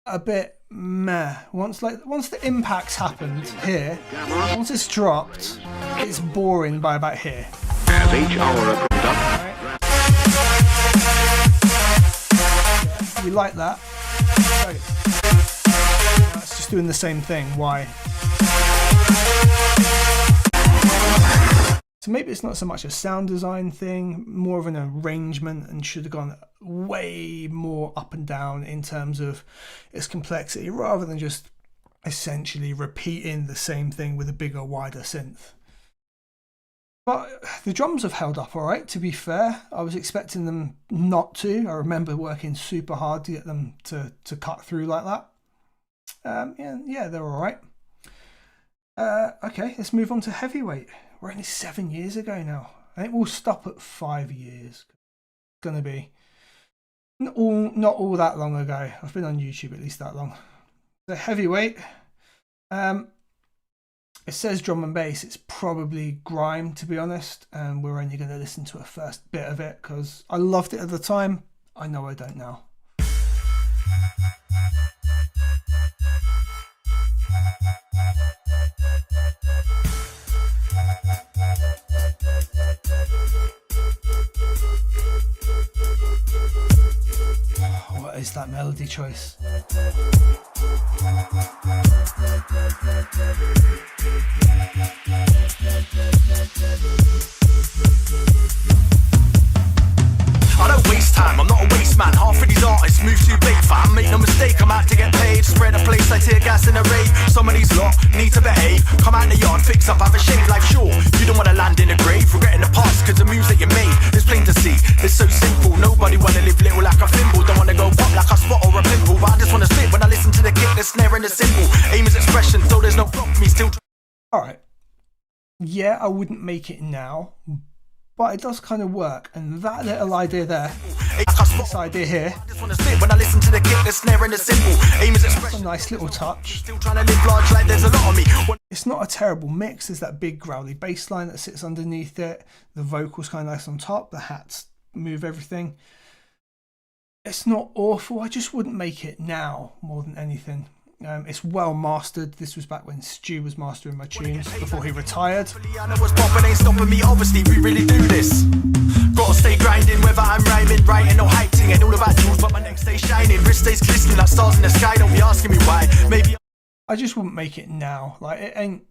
a bit meh. Once the impact's happened here, once it's dropped, it's boring by about here. as each hour approached up, Right. Yeah, you like that? Great. It's just doing the same thing. Why? So maybe it's not so much a sound design thing, more of an arrangement, and should have gone way more up and down in terms of its complexity, rather than just essentially repeating the same thing with a bigger, wider synth. But the drums have held up all right, to be fair. I was expecting them not to. I remember working super hard to get them to cut through like that. Yeah, they're all right. Okay, let's move on to heavyweight. We're only 7 years ago now. I think we'll stop at 5 years. It's going to be not all that long ago. I've been on YouTube at least that long. So heavyweight. It says drum and bass. It's probably grime, to be honest. And we're only going to listen to a first bit of it because I loved it at the time. I know I don't now. What is that melody choice? I don't waste time, I'm not a waste man. Half of these artists move too big, fam. Make no mistake, I'm out to get paid. Spread a place like tear gas in a rave. Some of these lot need to behave. Come out in the yard, fix up, have a shave. Life sure, you don't wanna land in a grave. Regretting the past, cause the moves that you made, it's plain to see, it's so simple. Nobody wanna live little like a thimble. Don't wanna go pop like a spot or a pimple. But I just wanna spit when I listen to the kick, the snare and the cymbal. Aim is expression, so there's no flop for me still. Alright. Yeah, I wouldn't make it now, but it does kind of work. And that little idea there, this idea here, I just wanna spit when I listen to the kick, the snare and the cymbal. Aim is it's a expression. nice little touch. Still trying to live large like there's a lot of me. It's not a terrible mix. There's that big growly bass line that sits underneath it. The vocals kind of nice on top. The hats move everything. It's not awful. I just wouldn't make it now more than anything. It's well mastered. This was back when Stu was mastering my tunes before he retired. I know what's poppin', ain't stopping me. Obviously, we really do this. Gotta stay grinding, whether I'm rhyming, writing, or hyping. Ain't all about tools, but my neck stays shining. Wrist stays glistening like stars in the sky. Don't be asking me why. Maybe I just wouldn't make it now. Like it ain't.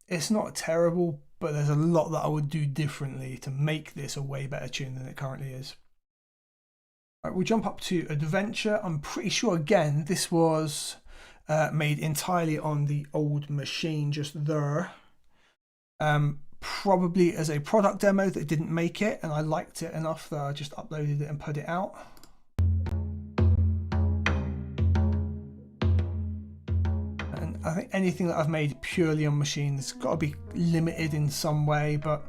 It's not terrible, but there's a lot that I would do differently to make this a way better tune than it currently is. All right, we'll jump up to Adventure. I'm pretty sure again this was made entirely on the old machine just there. Probably as a product demo that didn't make it, and I liked it enough that I just uploaded it and put it out. And I think anything that I've made purely on machine has got to be limited in some way, but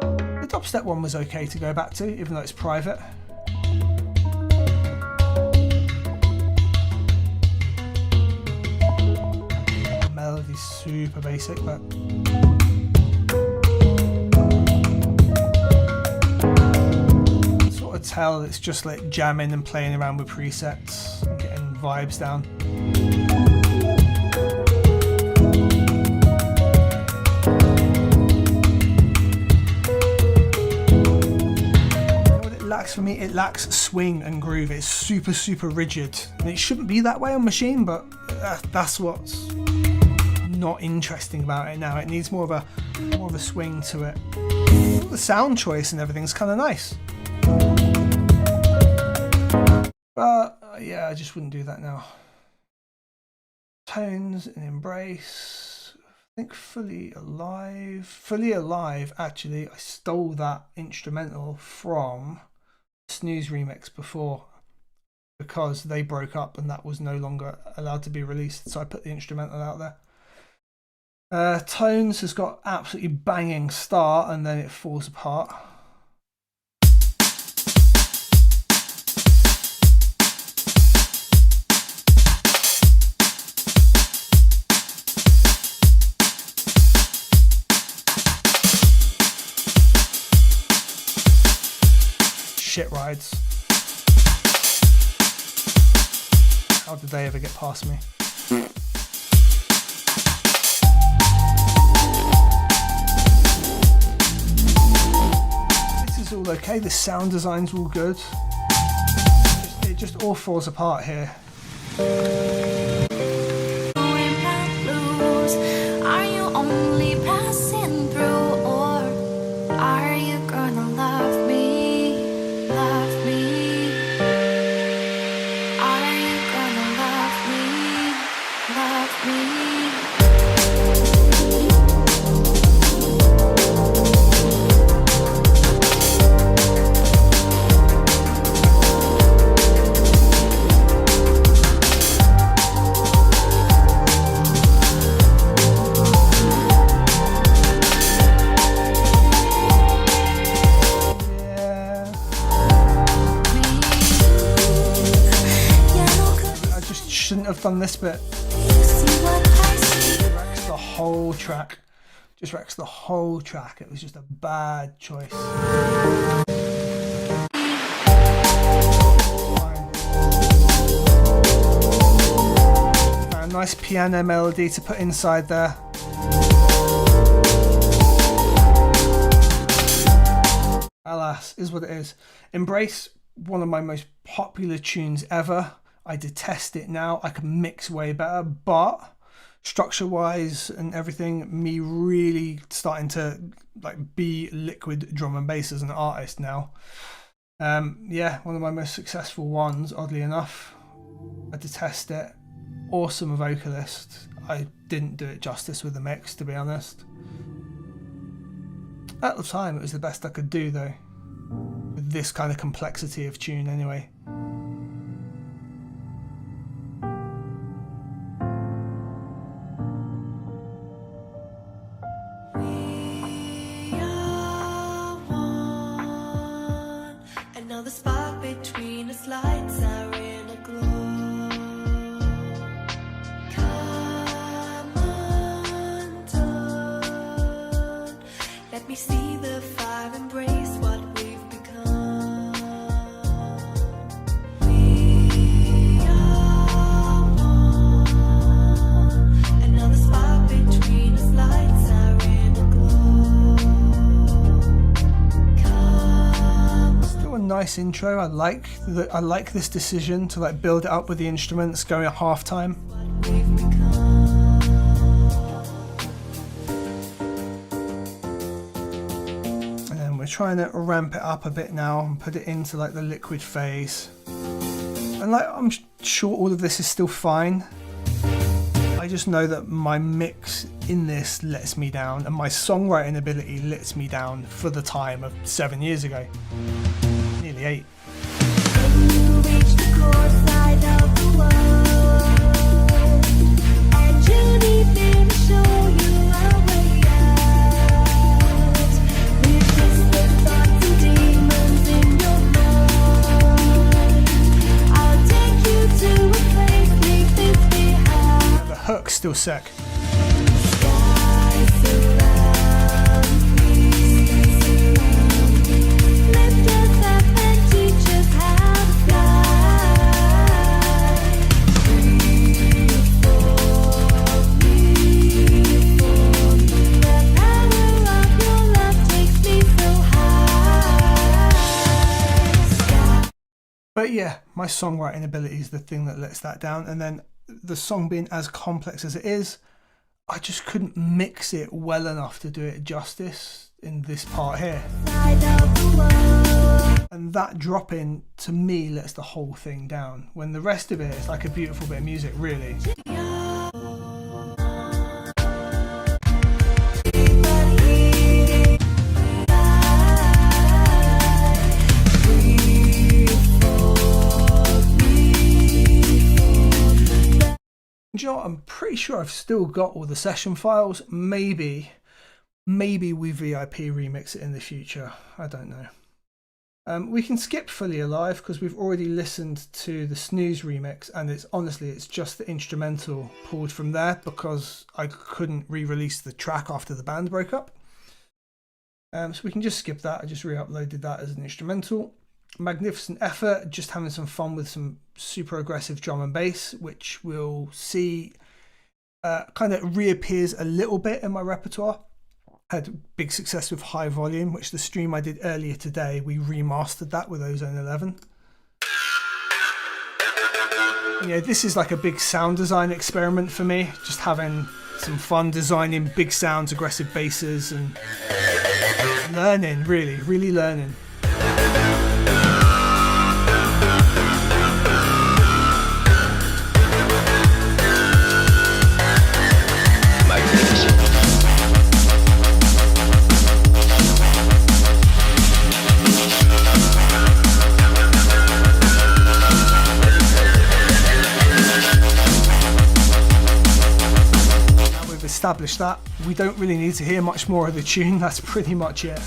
the dubstep one was okay to go back to, even though it's private. Melody's super basic, but tell it's just like jamming and playing around with presets and getting vibes down. For me, it lacks swing and groove. It's super rigid, and it shouldn't be that way on Machine, but that's what's not interesting about it now. It needs more of a swing to it. The sound choice and everything's kind of nice, but yeah, I just wouldn't do that now. Tones and Embrace, I think Fully Alive, actually I stole that instrumental from Snooze remix before, because they broke up and that was no longer allowed to be released, so I put the instrumental out there. Tones has got absolutely banging start and then it falls apart. Shit rides. How did they ever get past me? This is all okay, the sound design's all good. It just all falls apart here. Are you only passing through, or are you gonna love me? Love me? Are you gonna love me? Love me? Shouldn't have done this bit. It wrecks the whole track. Just wrecks the whole track. It was just a bad choice. A nice piano melody to put inside there. Alas, is what it is. Embrace, one of my most popular tunes ever. I detest it now. I can mix way better, but structure wise and everything, me really starting to like be liquid drum and bass as an artist now. Yeah, one of my most successful ones, oddly enough. I detest it. Awesome vocalist. I didn't do it justice with the mix, to be honest. At the time it was the best I could do though, with this kind of complexity of tune anyway. The spark between us lights are in a glow. Come undone. Let me see the fire embrace what we've become. We are one. And now the spark between us lights are in a glow. Still a nice intro. I like this decision to like build it up with the instruments going at half time. And then we're trying to ramp it up a bit now and put it into like the liquid phase. And like I'm sure all of this is still fine. I just know that my mix in this lets me down, and my songwriting ability lets me down for the time of 7 years ago. Nearly 8. The hook's still sick. Lift us up and teach yeah, my songwriting ability is the thing that lets that down. And then the song being as complex as it is, I just couldn't mix it well enough to do it justice in this part here. And that drop in, to me, lets the whole thing down. When the rest of it is like a beautiful bit of music, really. Do you know what? I'm pretty sure I've still got all the session files. Maybe we VIP remix it in the future. I don't know. We can skip Fully Alive because we've already listened to the Snooze remix, and it's just the instrumental pulled from there because I couldn't re-release the track after the band broke up. So we can just skip that. I just re-uploaded that as an instrumental. Magnificent Effort, just having some fun with some super aggressive drum and bass, which we'll see kind of reappears a little bit in my repertoire. Had big success with High Volume, which the stream I did earlier today, we remastered that with Ozone 11. Yeah, this is like a big sound design experiment for me, just having some fun designing big sounds, aggressive basses, and learning, really learning. Established that, we don't really need to hear much more of the tune. That's pretty much it.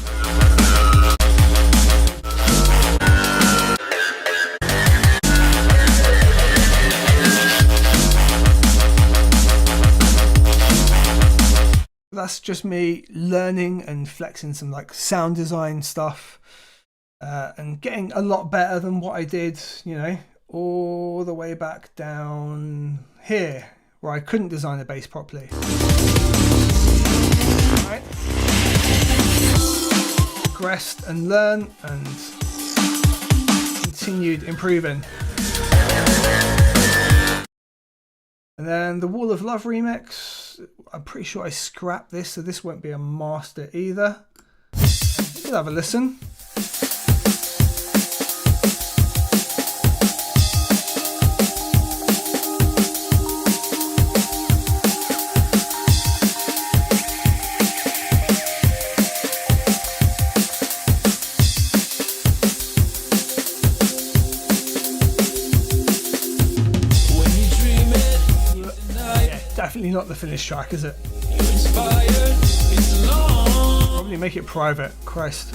That's just me learning and flexing some like sound design stuff and getting a lot better than what I did, you know, all the way back down here, where I couldn't design a bass properly. Right. Progressed and learned and continued improving. And then the Wall of Love remix, I'm pretty sure I scrapped this, so this won't be a master either. We'll have a listen. Definitely not the finished track, is it? Probably make it private. Christ.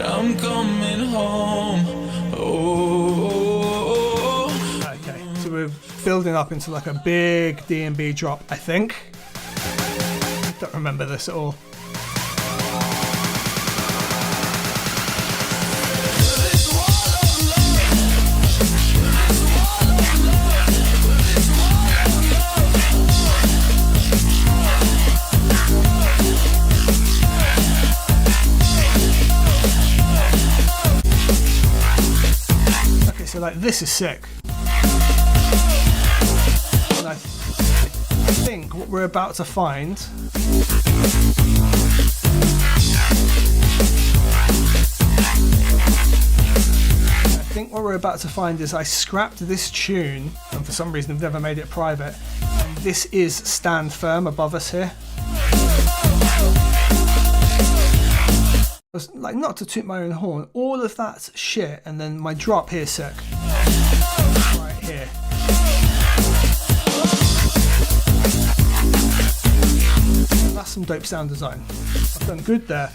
I'm coming home. Okay, so we're building up into like a big D&B drop, I think. Don't remember this at all. So like this is sick. And I think what we're about to find is I scrapped this tune, and for some reason I've never made it private, and this is Stand Firm above us here. Like, not to toot my own horn, all of that's shit, and then my drop here sick. Right here. That's some dope sound design. I've done good there.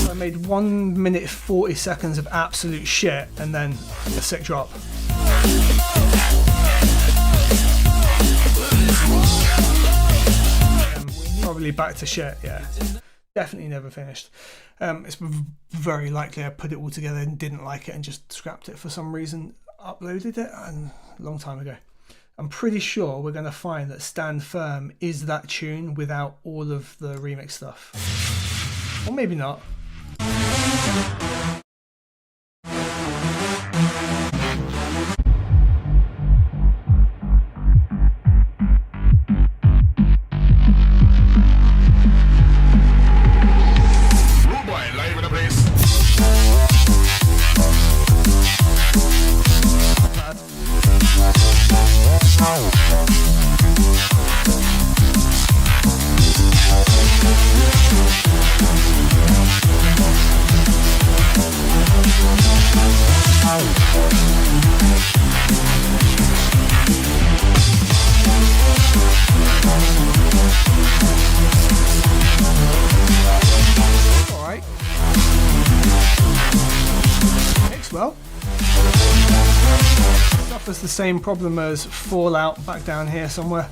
I made 1 minute 40 seconds of absolute shit, and then a sick drop. Probably back to shit, yeah. Definitely never finished. It's very likely I put it all together and didn't like it and just scrapped it for some reason, uploaded it a long time ago. I'm pretty sure we're going to find that Stand Firm is that tune without all of the remix stuff. Or maybe not. Alright. Mixed well. Suffers the same problem as Fallout back down here somewhere.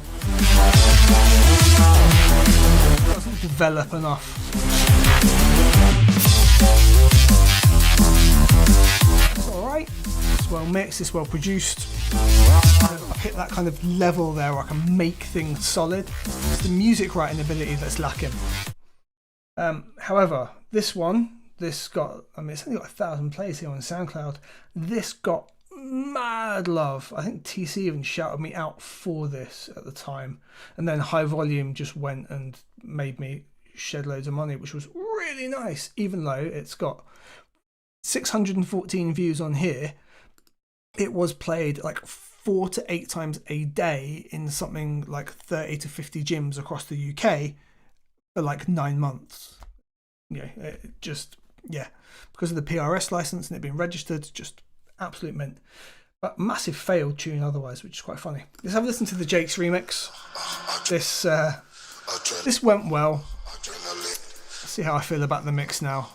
Doesn't develop enough. It's alright. It's well mixed, it's well produced. I've hit that kind of level there where I can make things solid. It's the music writing ability that's lacking. However, this got, I mean, it's only got 1,000 plays here on SoundCloud. This got mad love. I think TC even shouted me out for this at the time. And then High Volume just went and made me shed loads of money, which was really nice, even though it's got 614 views on here. It was played like 4 to 8 times a day in something like 30 to 50 gyms across the UK for like 9 months. Yeah, it just, yeah, because of the PRS license and it being registered, just absolute mint. But massive failed tune otherwise, which is quite funny. Let's have a listen to the Jake's remix. This went well. Let's see how I feel about the mix now.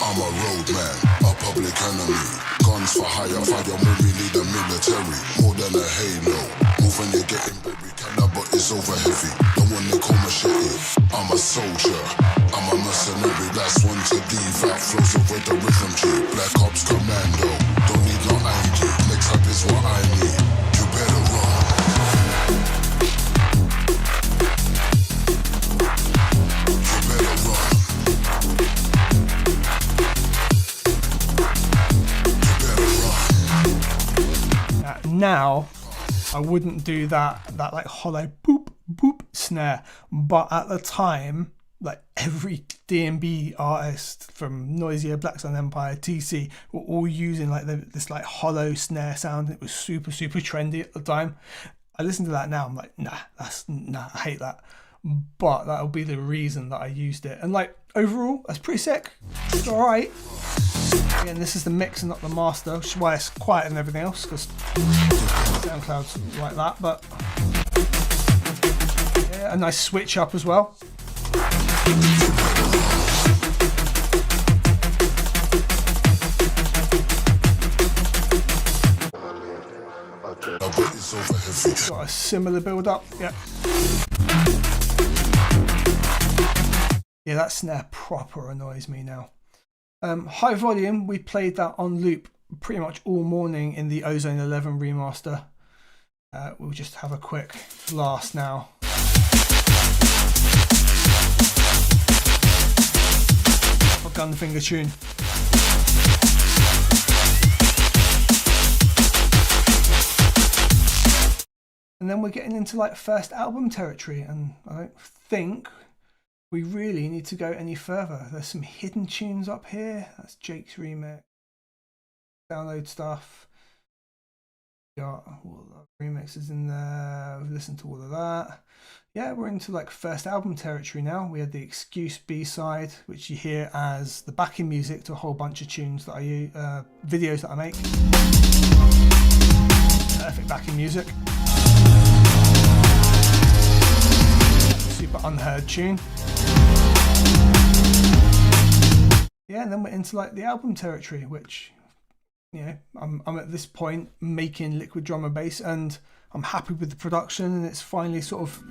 I'm a roadman, a public enemy. Guns for hire, fire when we need the military. More than a halo. Move when you're getting baby canna, but it's over heavy. Don't want to call machete. I'm a soldier, I'm a mercenary. Last one to leave out, flows away the rhythm G. Black Ops Commando, don't need no ID. Next up is what I need. You better run. Now, I wouldn't do that like hollow boop boop snare, but at the time, like every D&B artist from Noisier, Black Sun Empire, TC were all using like this like hollow snare sound. It was super trendy at the time. I listen to that now, I'm like, nah, I hate that. But that'll be the reason that I used it. And like overall, that's pretty sick. It's alright. Again, this is the mix and not the master, which is why it's quiet and everything else, because SoundCloud's like that. But yeah, a nice switch up as well. Got a similar build up, yeah. Yeah, that snare proper annoys me now. High Volume, we played that on loop pretty much all morning in the Ozone 11 remaster. We'll just have a quick blast now. A Gunfinger tune. And then we're getting into like first album territory, and I don't think we really need to go any further. There's some hidden tunes up here. That's Jake's remix. Download stuff. Got all the remixes in there. We've listened to all of that. Yeah, we're into like first album territory now. We had the Excuse B-side, which you hear as the backing music to a whole bunch of tunes that I use, videos that I make. Perfect backing music. Super unheard tune. Yeah, and then we're into like the album territory, which you know, I'm at this point making liquid drum and bass, and I'm happy with the production, and it's finally sort of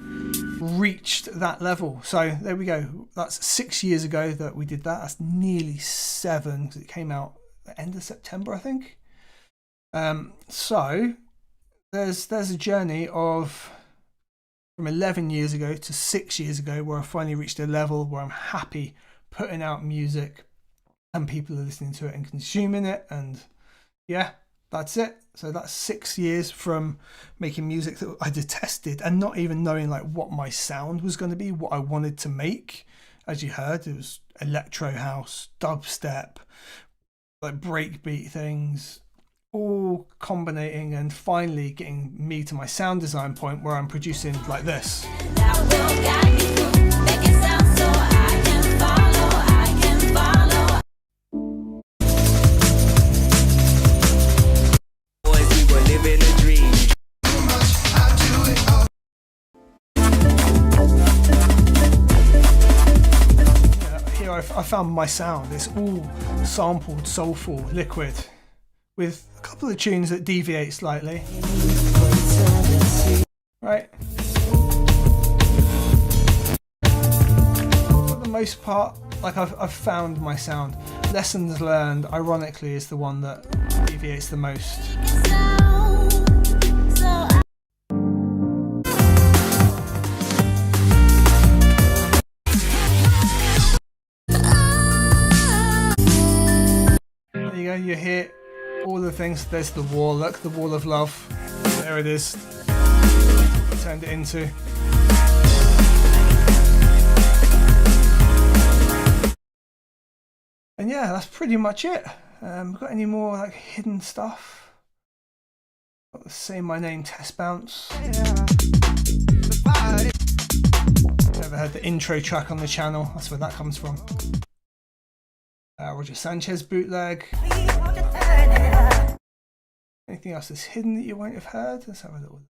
reached that level. So there we go. That's 6 years ago that we did that. That's nearly 7 because it came out at the end of September, I think. So there's a journey of from 11 years ago to 6 years ago where I finally reached a level where I'm happy putting out music and people are listening to it and consuming it, and yeah, that's it. So that's 6 years from making music that I detested and not even knowing like what my sound was going to be, what I wanted to make. As you heard, it was electro house, dubstep, like breakbeat things, all combining and finally getting me to my sound design point where I'm producing like this. I found my sound. It's all sampled, soulful, liquid, with a couple of tunes that deviate slightly. Right. For the most part, like I've found my sound. Lessons Learned, ironically, is the one that deviates the most. You hear all the things. There's the wall. Look, the wall of love. There it is. Turned it into. And yeah, that's pretty much it. Got any more like hidden stuff? Got the Say My Name test bounce. Never heard the intro track on the channel. That's where that comes from. Roger Sanchez bootleg. Anything else that's hidden that you won't have heard? Let's have a little.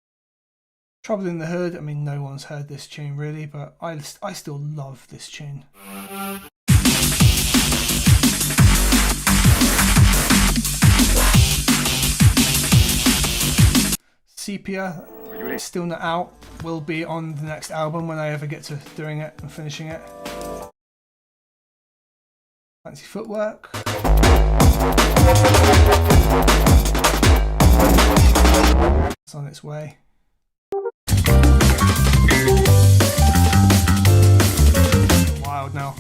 Trouble in the Hood. I mean, no one's heard this tune really, but I still love this tune. Sepia, still not out. Will be on the next album when I ever get to doing it and finishing it. Fancy Footwork. It's on its way. Wild now.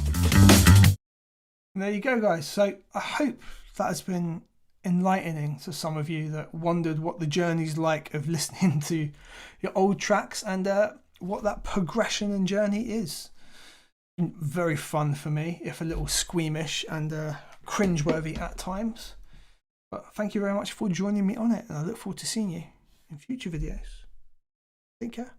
And there you go, guys. So I hope that has been enlightening to some of you that wondered what the journey's like of listening to your old tracks and what that progression and journey is. Very fun for me, if a little squeamish and cringeworthy at times. But thank you very much for joining me on it, and I look forward to seeing you in future videos. Take care.